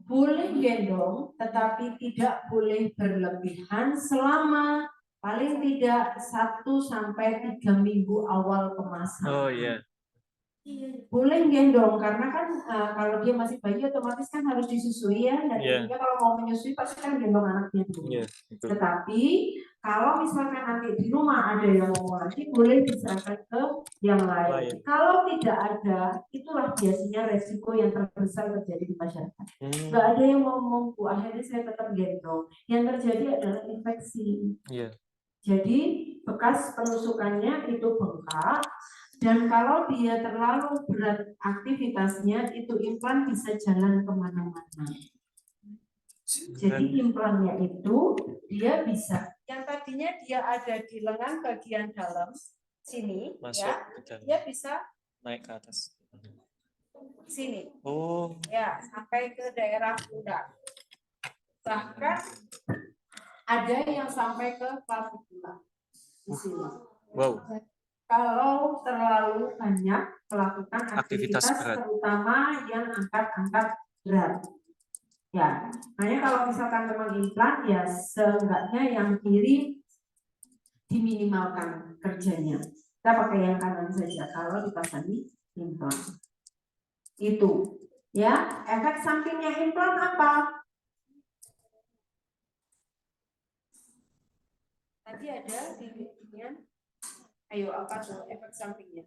Boleh gendong, tetapi tidak boleh berlebihan selama paling tidak 1 sampai 3 minggu awal pemasangan. Oh iya. Boleh gendong karena kan kalau dia masih bayi otomatis kan harus disusui ya, dan Iya. juga kalau mau menyusui pasti kan gendong anaknya dulu. Iya. Betul. Tetapi kalau misalkan nanti di rumah ada yang mau lagi, boleh diserahkan ke yang lain. Kalau tidak ada, itulah biasanya resiko yang terbesar terjadi di masyarakat. Nggak ada yang ngomong, Bu, akhirnya saya tetap gendong. Yang terjadi adalah infeksi. Iya. Jadi bekas penusukannya itu bengkak, dan kalau dia terlalu berat aktivitasnya, itu implan bisa jalan kemana-mana. Jadi implannya itu dia bisa, yang tadinya dia ada di lengan bagian dalam sini, masuk ya, ke dalam. dia bisa Naik ke atas. sini, Oh. ya, sampai ke daerah pundak. Bahkan ada yang sampai ke clavicula di sini. Wow. Kalau terlalu banyak melakukan aktivitas berat. terutama yang angkat-angkat berat. Ya, makanya kalau misalkan memang implan, ya seenggaknya yang kiri diminimalkan kerjanya. Kita pakai yang kanan saja kalau dipasangi implan. Itu, ya. Efek sampingnya implan apa? Tadi ada di bagian. Ayo, apa tuh efek sampingnya?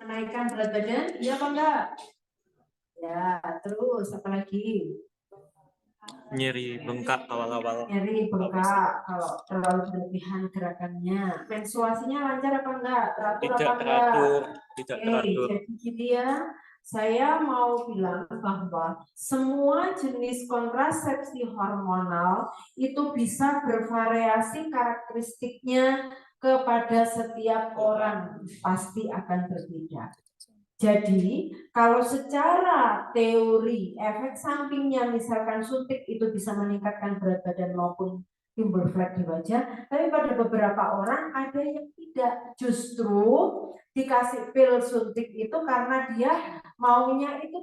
Menaikkan berat badan, iya apa enggak? Ya, terus apa lagi? Nyeri bengkak awal-awal. Nyeri bengkak kalau terlalu berlebihan gerakannya. Menstruasinya lancar apa enggak? Teratur Tidak apa enggak? teratur. Tidak Oke, teratur. jadi gini ya. Saya mau bilang bahwa semua jenis kontrasepsi hormonal itu bisa bervariasi karakteristiknya kepada setiap orang, pasti akan berbeda. Jadi, kalau secara teori efek sampingnya misalkan suntik itu bisa meningkatkan berat badan maupun timbul flek di wajah, tapi pada beberapa orang ada yang tidak. Justru dikasih pil suntik itu karena dia maunya itu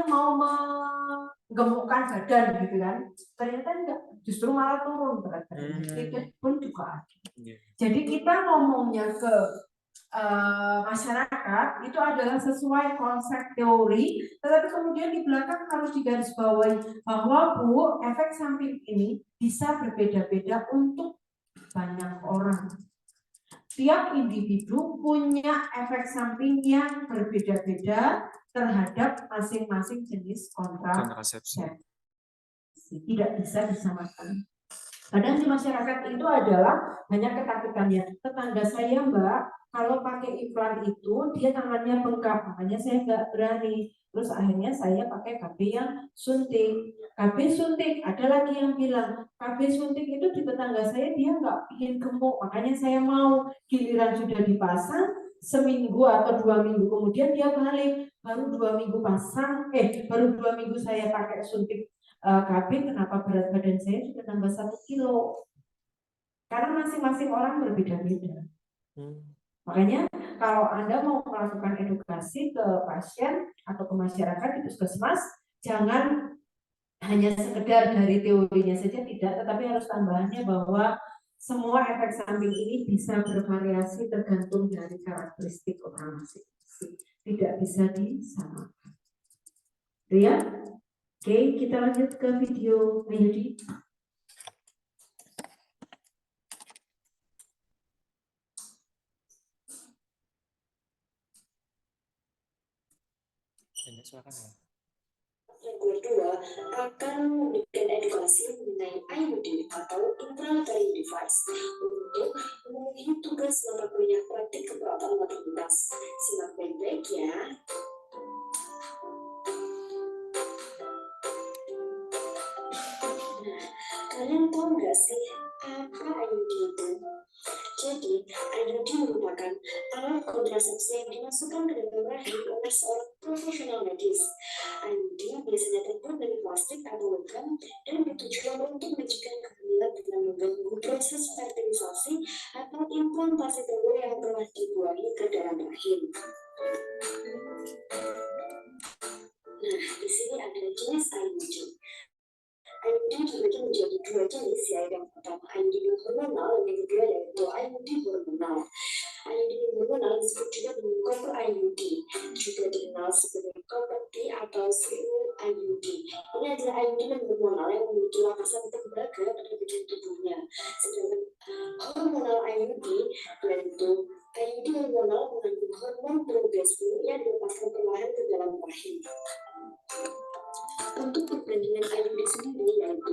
mau menggemukkan badan gitu kan. Ternyata enggak, justru malah turun berat badan. Itu pun juga ada. Jadi kita ngomongnya ke masyarakat itu adalah sesuai konsep teori, tetapi kemudian di belakang harus digarisbawahi bahwa Bu, efek samping ini bisa berbeda-beda untuk banyak orang. Tiap individu punya efek samping yang berbeda-beda terhadap masing-masing jenis kontrasepsi. Tidak bisa disamakan. Kadang di masyarakat itu adalah banyak ketakutannya. Tetangga saya Mbak, kalau pakai implan itu dia tangannya bengkak, makanya saya nggak berani. Terus akhirnya saya pakai KB yang suntik. KB suntik, ada lagi yang bilang KB suntik itu di tetangga saya dia nggak ingin gemuk, makanya saya mau. Giliran sudah dipasang, seminggu atau 2 minggu kemudian dia balik. Baru 2 minggu baru 2 minggu saya pakai suntik KB, kenapa berat badan saya sudah tambah 1 kilo? Karena masing-masing orang berbeda-beda. Makanya kalau Anda mau melakukan edukasi ke pasien atau ke masyarakat di puskesmas, jangan hanya sekedar dari teorinya saja, tidak, tetapi harus tambahannya bahwa semua efek samping ini bisa bervariasi tergantung dari karakteristik orang masing-masing. Tidak bisa disamakan. Ya? Oke, kita lanjut ke video Mayudi. Yang kedua akan memberikan edukasi mengenai IUD atau intraocular device untuk memenuhi tugas mata kuliah praktik keperawatan maternalitas. Simak baik-baik ya. Nah, kalian tahu nggak sih apa IUD itu? Jadi, IUD merupakan alat kontrasepsi yang dimasukkan ke dalam rahim oleh seorang profesional medis. IUD biasanya terbuat dari plastik atau logam dan ditujukan untuk mencegah kehamilan dengan mengganggu proses fertilisasi atau implantasi telur yang telah dibuahi ke dalam rahim. Nah, di sini ada jenis IUD. IUD dibagi menjadi 2 jenis, yaitu yang pertama IUD hormonal, dan yang kedua yaitu IUD hormonal. IUD hormonal disebut juga dengan copper IUD, juga dikenal sebagai copper T atau CU IUD. Ini adalah IUD hormonal yang memiliki lapisan tembaga pada bagian tubuhnya. Sedangkan hormonal IUD yaitu IUD hormonal mengandung hormon progestin yang dilepaskan perlahan ke dalam rahim. Untuk perbandingan IUD sendiri, yaitu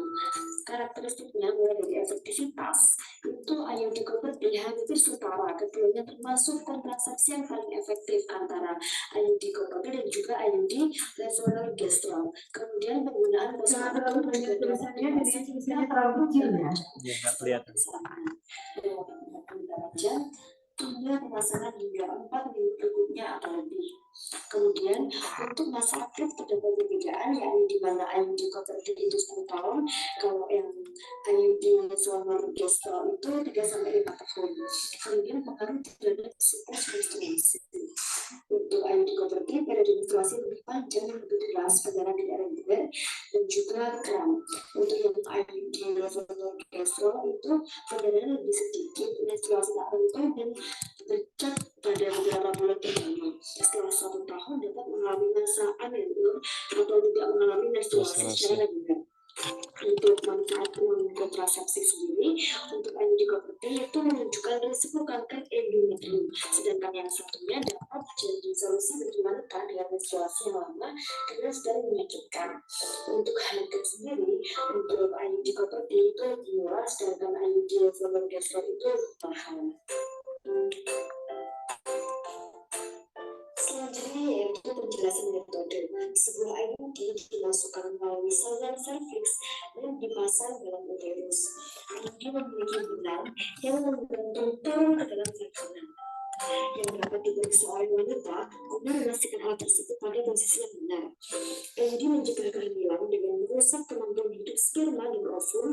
karakteristiknya mulai dari efektivitas, itu IUD copper T hampir setara, keduanya termasuk kontrasepsi yang paling efektif antara IUD copper T dan juga IUD levonorgestrel. Kemudian penggunaan postpartum juga tulisannya terlalu kecil ya. Iya, nggak kelihatan. Tunda pemasangan hingga 4 minggu berikutnya atau lebih. Kemudian untuk masa aktif terdapat perbedaan, yakni di mana IUD copper T itu 10 tahun, kalau yang IUD levonorgestrel itu 3-5 tahun. Kemudian pengaruh terhadap siklus menstruasi. Untuk IUD copper T periode menstruasi lebih panjang, lebih deras, perdarahan tidak reguler, dan juga kram. Untuk yang IUD levonorgestrel itu perdarahan lebih sedikit, menstruasi tak rentan, dan terdekat pada beberapa bulan pertama. Setelah 1 tahun dapat mengalami masa amenorrhea atau tidak mengalami menstruasi secara reguler. Untuk manfaat kontrasepsi sendiri, untuk IUD copper T itu menunjukkan risiko kanker endometrium, sedangkan yang satunya dapat jadi solusi bagi wanita dengan menstruasi yang lama karena sedang menyakitkan. Untuk harga sendiri, untuk IUD copper T itu lebih murah, sedangkan IUD levonorgestrel itu lebih mahal. Selanjutnya yaitu penjelasan metode. Sebuah IUD dimasukkan melalui saluran serviks dan dipasang dalam uterus. IUD memiliki benang yang menggantung turun ke dalam vagina. yang dapat diperiksa oleh wanita guna memastikan alat tersebut pada posisi yang benar. IUD mencegah kehamilan dengan merusak kemampuan hidup sperma dan ovum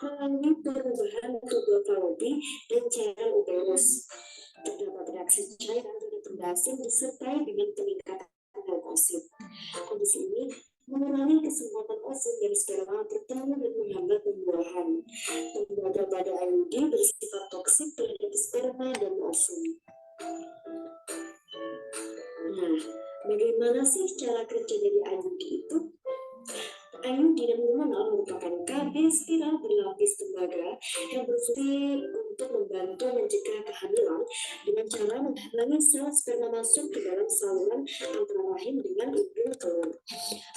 melalui perubahan tubul falopi dan cairan uterus. Terdapat reaksi cairan pada benda asing disertai dengan peningkatan leukosit. Kondisi ini mengurangi kesempatan ovum dan sperma bertemu dan menghambat pembuahan. Lembaga pada IUD bersifat toksik terhadap sperma dan ovum. Nah, bagaimana sih cara kerja dari IUD itu? IUD dan hormonal merupakan kabel spiral berlapis tembaga yang berfungsi untuk membantu mencegah kehamilan dengan cara menghalangi sel sperma masuk ke dalam saluran antara rahim dengan umbul telur.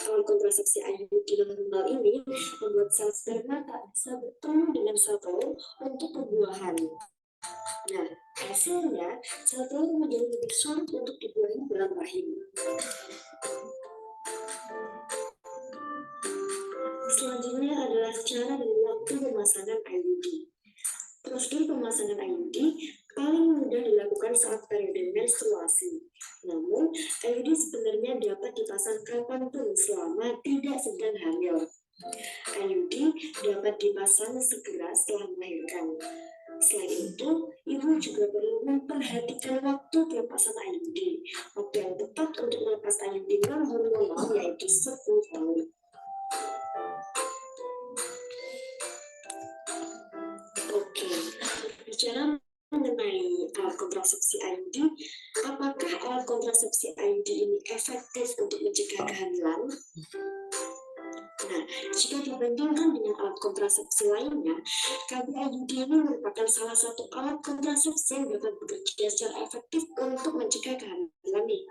Alat kontrasepsi IUD dan hormonal ini membuat sel sperma tak bisa bertemu dengan sel telur untuk pembuahan. Nah, hasilnya sel telur menjadi lebih sulit untuk dibuahi dalam rahim. Selanjutnya adalah cara dan waktu pemasangan IUD. Prosedur pemasangan IUD paling mudah dilakukan saat periode menstruasi. Namun, IUD sebenarnya dapat dipasang kapanpun selama tidak sedang hamil. IUD dapat dipasang segera setelah melahirkan. Selain itu, ibu juga perlu memperhatikan waktu pelepasan IUD. Waktu yang tepat untuk melepas IUD non hormonal yaitu 10 tahun. Oke, bicara mengenai alat kontrasepsi IUD, apakah alat kontrasepsi IUD ini efektif untuk mencegah kehamilan? Nah, jika dibandingkan dengan alat kontrasepsi lainnya, KB IUD ini merupakan salah satu alat kontrasepsi yang dapat bekerja secara efektif untuk mencegah kehamilan nih.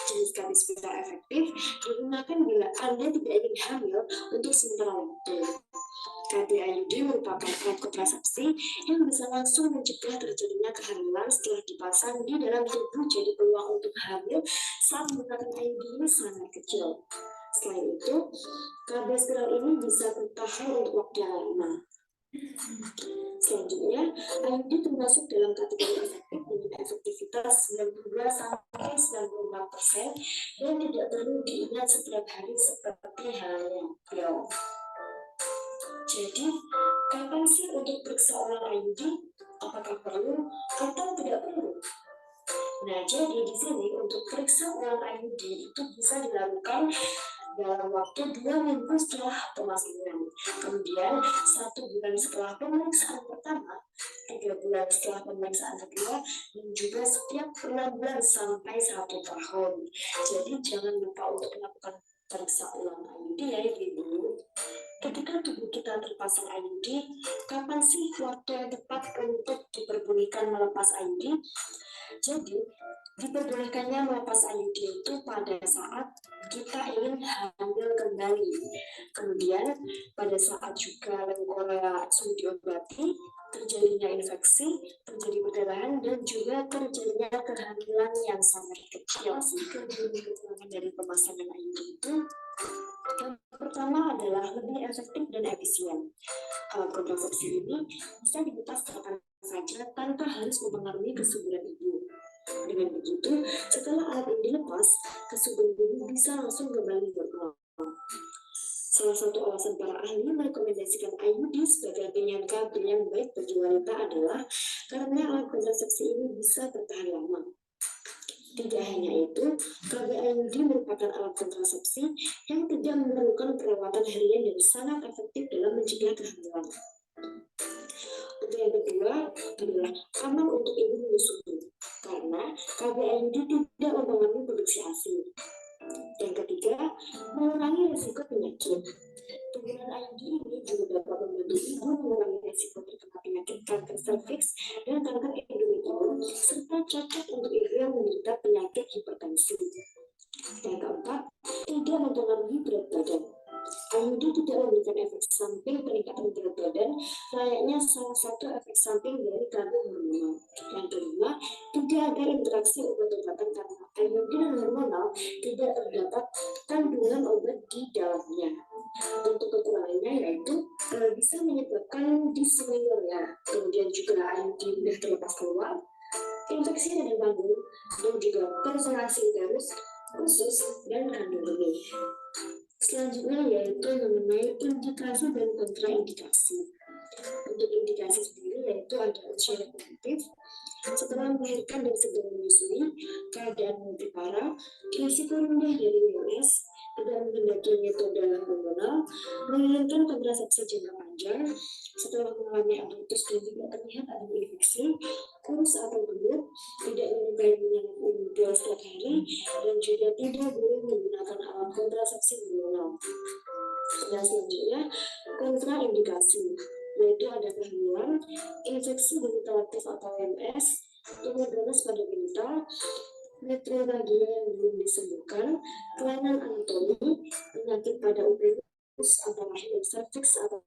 Jenis KB spiral efektif digunakan bila Anda tidak ingin hamil untuk sementara waktu. KB IUD merupakan alat kontrasepsi yang bisa langsung mencegah terjadinya kehamilan setelah dipasang di dalam tubuh, jadi peluang untuk hamil saat menggunakan IUD ini sangat kecil. Selain itu, KB spiral ini bisa bertahan untuk waktu yang lama. Selanjutnya, IUD termasuk dalam kategori efektif dengan efektivitas 92-94% dan tidak perlu diingat setiap hari seperti halnya pil. Jadi, kapan sih untuk periksa ulang IUD? Apakah perlu atau tidak perlu? Nah, jadi di sini untuk periksa ulang IUD itu bisa dilakukan dalam waktu 2 minggu setelah pemasangan, kemudian 1 bulan setelah pemeriksaan pertama, 3 bulan setelah pemeriksaan kedua, dan juga setiap 6 bulan sampai 1 tahun. Jadi jangan lupa untuk melakukan periksa ulang IUD ya ibu. Ketika tubuh kita terpasang IUD, kapan sih waktu yang tepat untuk diperbolehkan melepas IUD? Jadi, diperbolehkannya melepas IUD itu pada saat kita ingin hamil kembali. Kemudian, pada saat juga leukorea sulit diobati, terjadinya infeksi, terjadi perdarahan, dan juga terjadinya kehamilan yang sangat kecil. Kekurangan dari pemasangan IUD itu yang pertama adalah lebih efektif dan efisien. Alat kontrasepsi ini bisa dilepas kapan saja tanpa harus mempengaruhi kesuburan ibu. Dengan begitu, setelah alat ini dilepas, kesuburan ibu bisa langsung kembali normal. Salah satu alasan para ahli merekomendasikan IUD sebagai pilihan KB yang baik bagi wanita adalah karena alat kontrasepsi ini bisa bertahan lama. Tidak hanya itu, KB IUD merupakan alat kontrasepsi yang tidak memerlukan perawatan harian dan sangat efektif dalam mencegah kehamilan. Untuk yang kedua adalah aman untuk ibu menyusui, karena KB IUD tidak mempengaruhi produksi ASI. Yang ketiga, mengurangi risiko penyakit. Penggunaan IUD ini juga dapat membantu ibu mengurangi risiko terkena penyakit kanker serviks dan kanker endometrium, serta cocok untuk ibu yang menderita penyakit hipertensi. Yang keempat, tidak mempengaruhi berat badan. IUD tidak memberikan efek samping peningkatan berat badan, layaknya salah satu efek samping dari KB hormonal. Yang kelima, tidak ada interaksi obat-obatan karena IUD dan hormonal tidak terdapat kandungan obat di dalamnya. Untuk kekurangannya yaitu bisa menyebabkan dysmenorrhea, kemudian juga IUD mudah terlepas keluar, infeksi radang paru, dan juga perforasi uterus, usus, dan kandung benih. Selanjutnya yaitu mengenai indikasi dan kontraindikasi. Untuk indikasi sendiri yaitu ada usia reproduktif, setelah melahirkan dan segera menyusui, keadaan lebih parah, risiko rendah dari WLS, tidak menghendaki metode hormonal, menginginkan kontrasepsi jangka panjang, setelah mengalami abortus dan tidak terlihat ada infeksi, kurus atau gemuk, tidak menyukai minyak unggul setiap hari, dan juga tidak boleh menggunakan alat kontrasepsi hormonal. Dan selanjutnya, kontraindikasi, yaitu ada kehamilan, infeksi vegetatif atau MS, tumor ganas pada genital, metrorragia yang belum disembuhkan, kelainan anatomi, penyakit pada uterus atau rahim dan serviks atau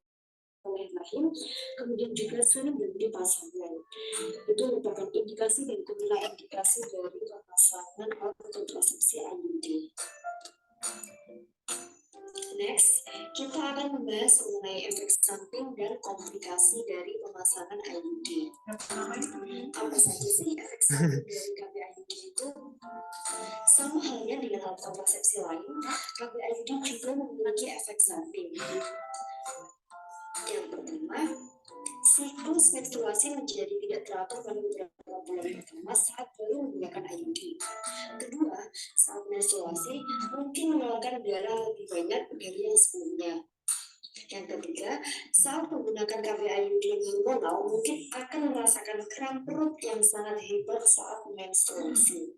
rahim, kemudian juga sering berhenti pasangan. Itu merupakan indikasi dan kontraindikasi dari pemasangan alat kontrasepsi IUD. Next, kita akan membahas mengenai efek samping dan komplikasi dari pemasangan IUD. Apa saja sih efek samping dari KB IUD itu? Sama halnya dengan alat kontrasepsi lain, KB IUD juga memiliki efek samping. Yang pertama, siklus menstruasi menjadi tidak teratur pada beberapa bulan pertama saat baru menggunakan IUD. Kedua, saat menstruasi mungkin mengeluarkan darah lebih banyak dari yang sebelumnya. Yang ketiga, saat menggunakan KB IUD hormonal mungkin akan merasakan kram perut yang sangat hebat saat menstruasi.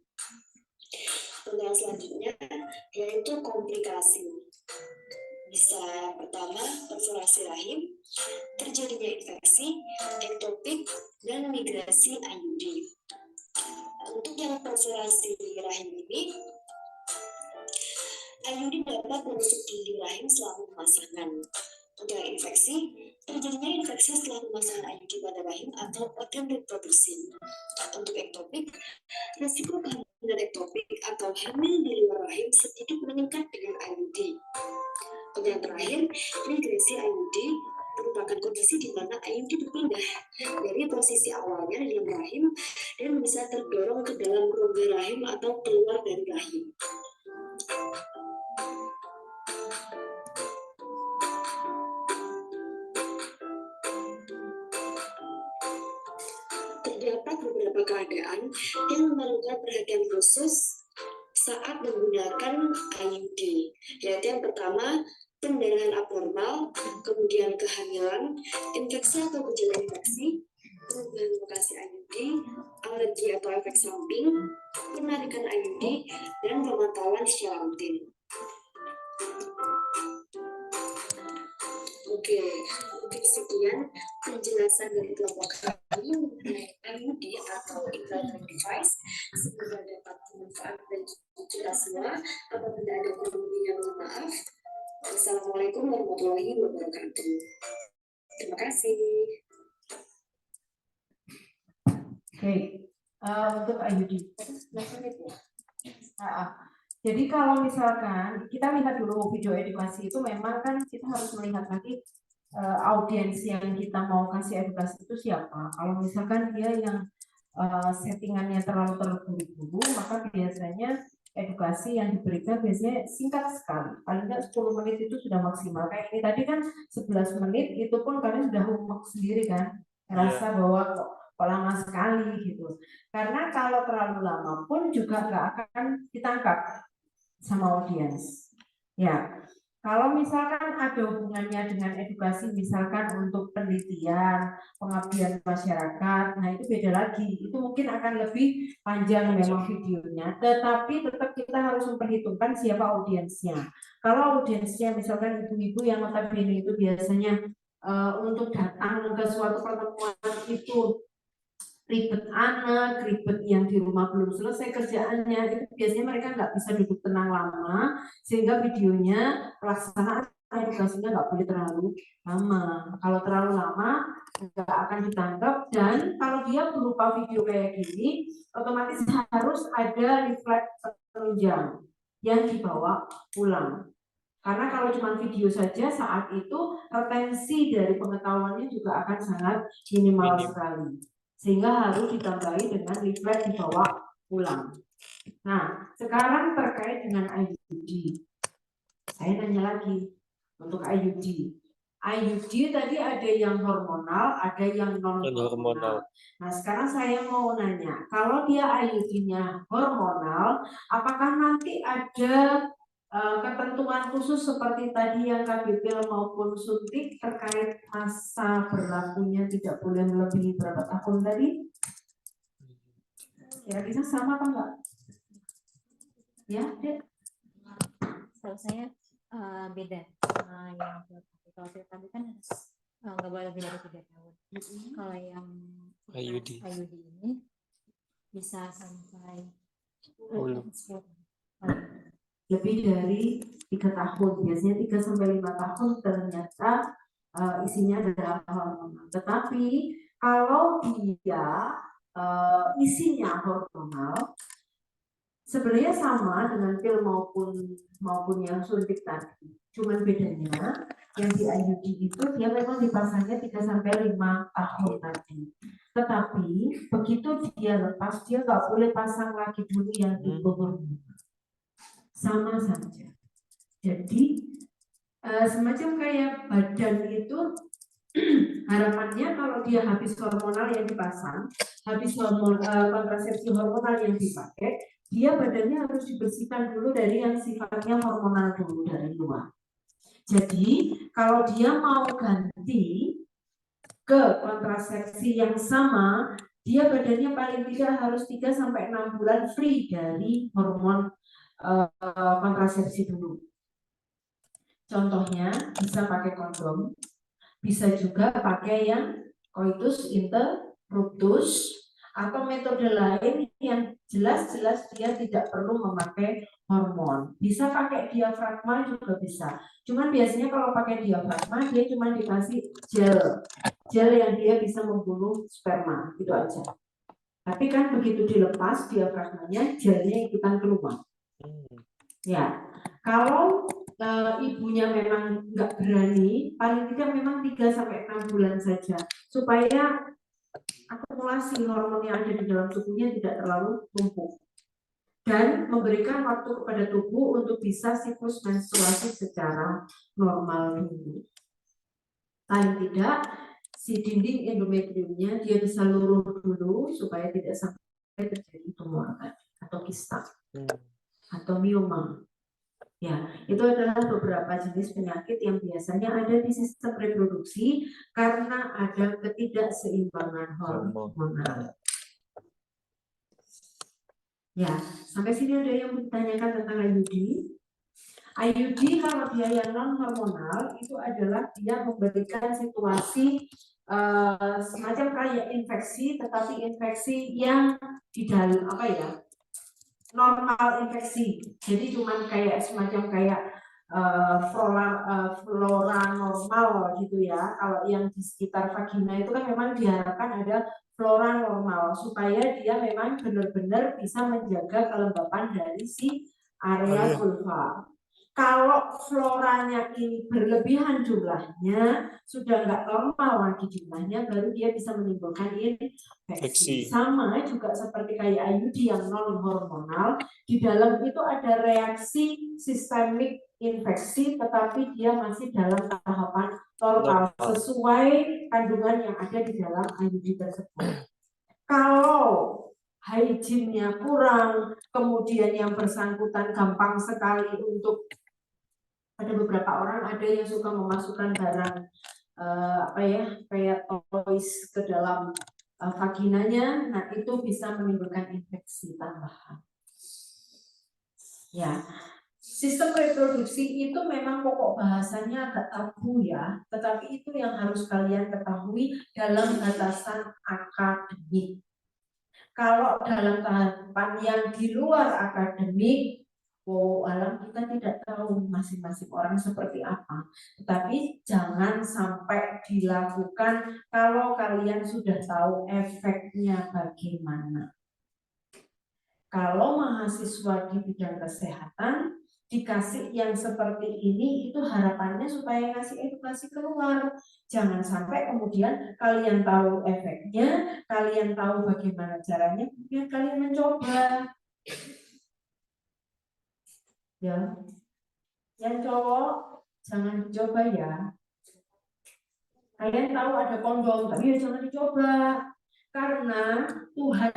Kemudian selanjutnya yaitu komplikasi. Bisa yang pertama, perforasi rahim, terjadinya infeksi, ektopik, dan migrasi IUD. Untuk yang perforasi rahim ini, IUD dapat menusuk dinding rahim selama pemasangan. Untuk yang infeksi, terjadinya infeksi setelah pemasangan IUD pada rahim atau organ reproduksi. Untuk ektopik, risiko kehamilan ektopik atau hamil di luar rahim sedikit meningkat dengan IUD. Untuk yang terakhir, migrasi IUD merupakan kondisi di mana IUD berpindah dari posisi awalnya di dalam rahim dan bisa terdorong ke dalam rongga rahim atau keluar dari rahim. Terdapat beberapa keadaan yang memerlukan perhatian khusus saat menggunakan IUD, yaitu yang pertama, pendarahan abnormal, kemudian kehamilan, infeksi atau gejala infeksi, perubahan lokasi IUD, alergi atau efek samping, penarikan IUD, dan pemantauan secara rutin. Oke, mungkin sekian penjelasan dari kelompok kami mengenai IUD atau implanted device. Semoga dapat bermanfaat bagi kita semua. Apabila ada kelebihan, mohon maaf. Assalamualaikum warahmatullahi wabarakatuh. Terima kasih. Oke, untuk IUD. Jadi kalau misalkan kita lihat dulu video edukasi itu, memang kan kita harus melihat lagi audiens yang kita mau kasih edukasi itu siapa. Kalau misalkan dia yang settingannya terlalu terburu-buru, maka biasanya edukasi yang diberikan biasanya singkat sekali, paling nggak 10 menit itu sudah maksimal. Kayak ini tadi kan 11 menit, itu pun kalian sudah homework sendiri kan, rasa bahwa kok lama sekali gitu. Karena kalau terlalu lama pun juga nggak akan ditangkap sama audiens. Ya, kalau misalkan ada hubungannya dengan edukasi, misalkan untuk penelitian, pengabdian masyarakat, nah itu beda lagi. Itu mungkin akan lebih panjang memang videonya, tetapi tetap kita harus memperhitungkan siapa audiensnya. Kalau audiensnya misalkan ibu-ibu yang notabene itu biasanya untuk datang ke suatu pertemuan itu ribet anak, ribet yang di rumah belum selesai kerjaannya, itu biasanya mereka nggak bisa duduk tenang lama, sehingga videonya pelaksanaan edukasinya nggak boleh terlalu lama. Kalau terlalu lama nggak akan ditangkap, dan kalau dia berupa video kayak gini, otomatis harus ada refleks penunjang yang dibawa pulang. Karena kalau cuma video saja saat itu retensi dari pengetahuannya juga akan sangat minimal sekali. sehingga harus ditambahi dengan leaflet dibawa pulang. Nah, sekarang terkait dengan IUD, saya nanya lagi untuk IUD. IUD tadi ada yang hormonal, ada yang non hormonal. Nah, sekarang saya mau nanya, kalau dia IUD-nya hormonal, apakah nanti ada ketentuan khusus seperti tadi yang KB pil maupun suntik terkait masa berlakunya tidak boleh melebihi berapa tahun tadi? Kira-kira sama apa enggak? Ya, Dek? Kalau saya beda sama yang kalau pil KB kan nggak boleh lebih dari 3 tahun. Kalau yang IUD. ini bisa sampai 10. Lebih dari 3 tahun, biasanya 3 sampai 5 tahun ternyata isinya adalah hormonal. Tetapi kalau dia isinya hormonal, sebenarnya sama dengan pil maupun yang suntik tadi. Cuman bedanya yang di IUD itu dia memang dipasangnya 3 sampai 5 tahun tadi. Tetapi begitu dia lepas, dia nggak boleh pasang lagi dulu yang di hormonal. Sama saja. Jadi semacam kayak badan itu harapannya kalau dia habis hormonal yang dipasang, habis kontrasepsi hormonal yang dipakai, dia badannya harus dibersihkan dulu dari yang sifatnya hormonal dulu dari luar. Jadi kalau dia mau ganti ke kontrasepsi yang sama, dia badannya paling tidak harus 3 sampai 6 bulan free dari hormon kontrasepsi dulu. Contohnya bisa pakai kondom, bisa juga pakai yang coitus interruptus, atau metode lain yang jelas-jelas dia tidak perlu memakai hormon. Bisa pakai diafragma juga bisa. Cuman biasanya kalau pakai diafragma dia cuma dikasih gel yang dia bisa membunuh sperma, itu aja. Tapi kan begitu dilepas diafragmanya, gelnya ikutan keluar. Ya, kalau ibunya memang nggak berani, paling tidak memang 3 sampai 6 bulan saja, supaya akumulasi hormon yang ada di dalam tubuhnya tidak terlalu numpuk dan memberikan waktu kepada tubuh untuk bisa siklus menstruasi secara normal dulu. Paling tidak si dinding endometriumnya dia bisa luruh dulu supaya tidak sampai terjadi tumor atau kista atau mioma. Ya, itu adalah beberapa jenis penyakit yang biasanya ada di sistem reproduksi karena ada ketidakseimbangan hormonal. Ya, sampai sini ada yang ditanyakan tentang IUD. IUD kalau dia yang non hormonal itu adalah dia memberikan situasi semacam kayak infeksi, tetapi infeksi yang di dalam apa ya? Normal infeksi, jadi cuman kayak semacam kayak flora normal gitu ya. Kalau yang di sekitar vagina itu kan memang diharapkan ada flora normal supaya dia memang benar-benar bisa menjaga kelembapan dari si area vulva. Kalau floranya ini berlebihan jumlahnya, sudah nggak normal lagi jumlahnya, baru dia bisa menimbulkan infeksi. Sama juga seperti kayak IUD yang non hormonal, di dalam itu ada reaksi sistemik infeksi, tetapi dia masih dalam tahapan normal sesuai kandungan yang ada di dalam IUD tersebut. Kalau hygiene-nya kurang, kemudian yang bersangkutan gampang sekali untuk, ada beberapa orang ada yang suka memasukkan barang kayak toys ke dalam vaginanya, nah itu bisa menimbulkan infeksi tambahan. Ya, sistem reproduksi itu memang pokok bahasanya agak tabu ya, tetapi itu yang harus kalian ketahui dalam batasan akademik. Kalau dalam tahapan yang di luar akademik, alam kita tidak tahu masing-masing orang seperti apa. Tetapi jangan sampai dilakukan kalau kalian sudah tahu efeknya bagaimana. Kalau mahasiswa di bidang kesehatan, dikasih yang seperti ini itu harapannya supaya ngasih edukasi keluar. Jangan sampai kemudian kalian tahu efeknya, kalian tahu bagaimana caranya, kemudian kalian mencoba. Ya, yang cowok jangan dicoba ya. Kalian tahu ada kondom, tapi ya jangan dicoba. Karena Tuhan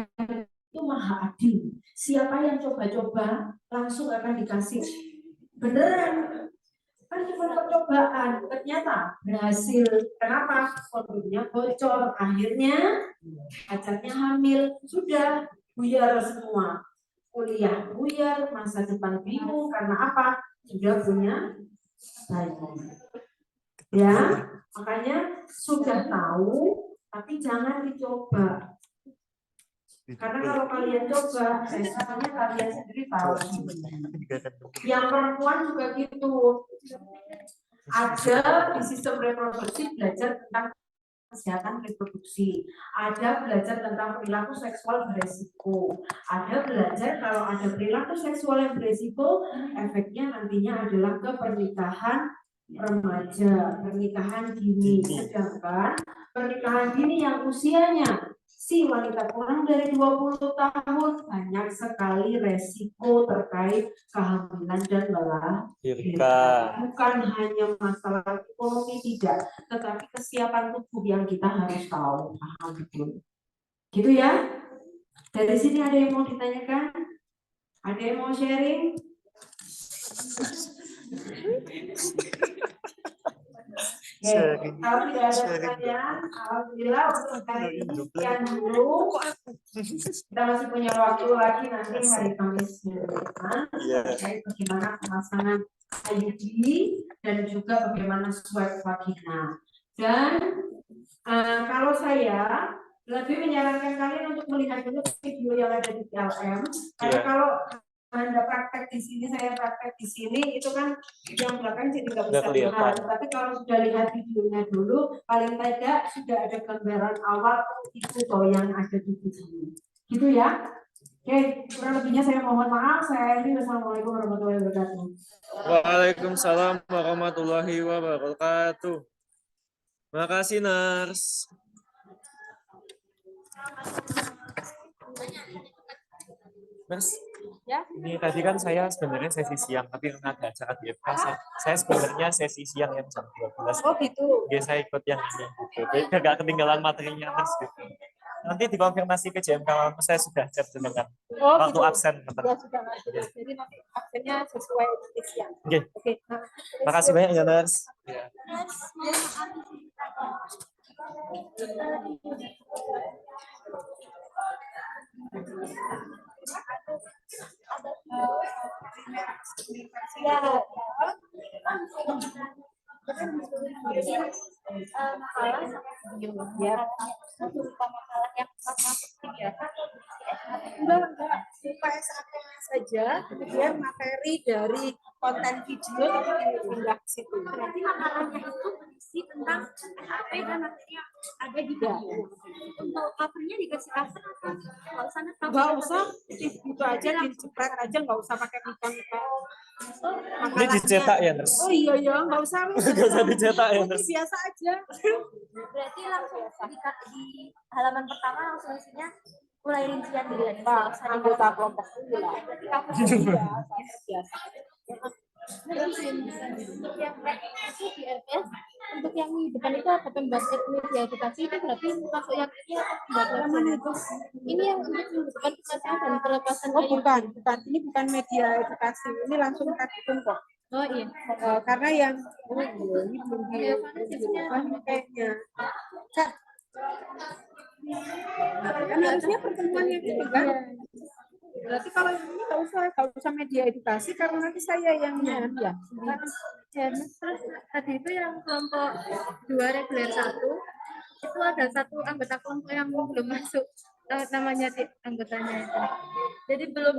itu maha adil. Siapa yang coba-coba langsung akan dikasih. Beneran. Kan cuma percobaan, ternyata berhasil. Kenapa? Kondomnya bocor. Akhirnya pacarnya hamil. Sudah buyar semua. Kuliah buyar, masa depan bingung. Karena apa? Sudah punya bayi. Ya, makanya sudah tahu, tapi jangan dicoba. Karena kalau kalian coba, resikonya kalian sendiri tahu. Yang perempuan juga gitu. Ada di sistem reproduksi belajar tentang kesehatan reproduksi. Ada belajar tentang perilaku seksual beresiko. Ada belajar kalau ada perilaku seksual yang beresiko, efeknya nantinya adalah ke pernikahan remaja, pernikahan dini. Sedangkan pernikahan dini yang usianya si wanita kurang dari 20 tahun banyak sekali resiko terkait kehamilan dan melahirkan. Bukan hanya masalah ekonomi tidak, tetapi kesiapan tubuh yang kita harus tahu, paham betul. Gitu ya. Dari sini ada yang mau ditanyakan? Ada yang mau sharing? Kalau tidak ada pertanyaan, alhamdulillah untuk hari ini sekian dulu. Kita masih punya waktu lagi nanti hari Kamis depan terkait bagaimana pemasangan IUD dan juga bagaimana swab vagina. Dan kalau saya lebih menyarankan kalian untuk melihat dulu video yang ada di PLM, karena kalau Anda praktek di sini, saya praktek di sini, itu kan yang belakang jadi nggak bisa lihat. Tapi kalau sudah lihat videonya dulu, paling tidak sudah ada gambaran awal itu toh yang ada di video. Gitu ya. Oke, kurang lebihnya saya mohon maaf. Saya ini wassalamualaikum warahmatullahi wabarakatuh. Waalaikumsalam warahmatullahi wabarakatuh. Terima kasih, Nars. Nars, Ya. ini tadi kan saya sebenarnya sesi siang, tapi karena ada acara di FK, saya sebenarnya sesi siang yang jam 12. Oh gitu. Oke, saya ikut yang ini gitu. Jadi agak ketinggalan materinya Nars gitu. Nanti dikonfirmasi ke JMK, saya sudah chat dengan waktu gitu. absen. Ya sudah. Jadi nanti absennya sesuai siang. Oke. Oke. Makasih banyak ya, Nars. Ya. Masalah ya berupa masalah yang masuk kegiatan enggak supaya saja kemudian materi dari konten video dipindah ke situ. Berarti makalahnya itu berisi tentang SAP dan materi yang ada di dalam. Untuk covernya dikasih cover atau nggak usah itu aja dijepret aja, nggak usah pakai nikon. Ini dicetak ya, Ners? Oh iya nggak usah. Nggak usah dicetak ya, Ners? Biasa aja. Berarti langsung di halaman pertama langsung isinya mulai rincian dari anggota kelompok dulu lah. Biasa. Untuk yang itu di RPS, untuk yang di depan itu apa pembahasan media edukasi itu berarti masuk yang ini atau pembahasan itu? Ini yang untuk depan pembahasan dan pelepasan. Oh bukan, ini bukan media edukasi, ini langsung praktikum kok. Oh iya. Karena yang ini belum kayaknya. Kan harusnya pertemuan yang ini kan. Berarti kalau ini nggak usah media edukasi karena nanti saya yang ya. Terus tadi itu yang kelompok 2 reguler 1 itu ada satu anggota kelompok yang belum masuk namanya anggotanya itu. Jadi belum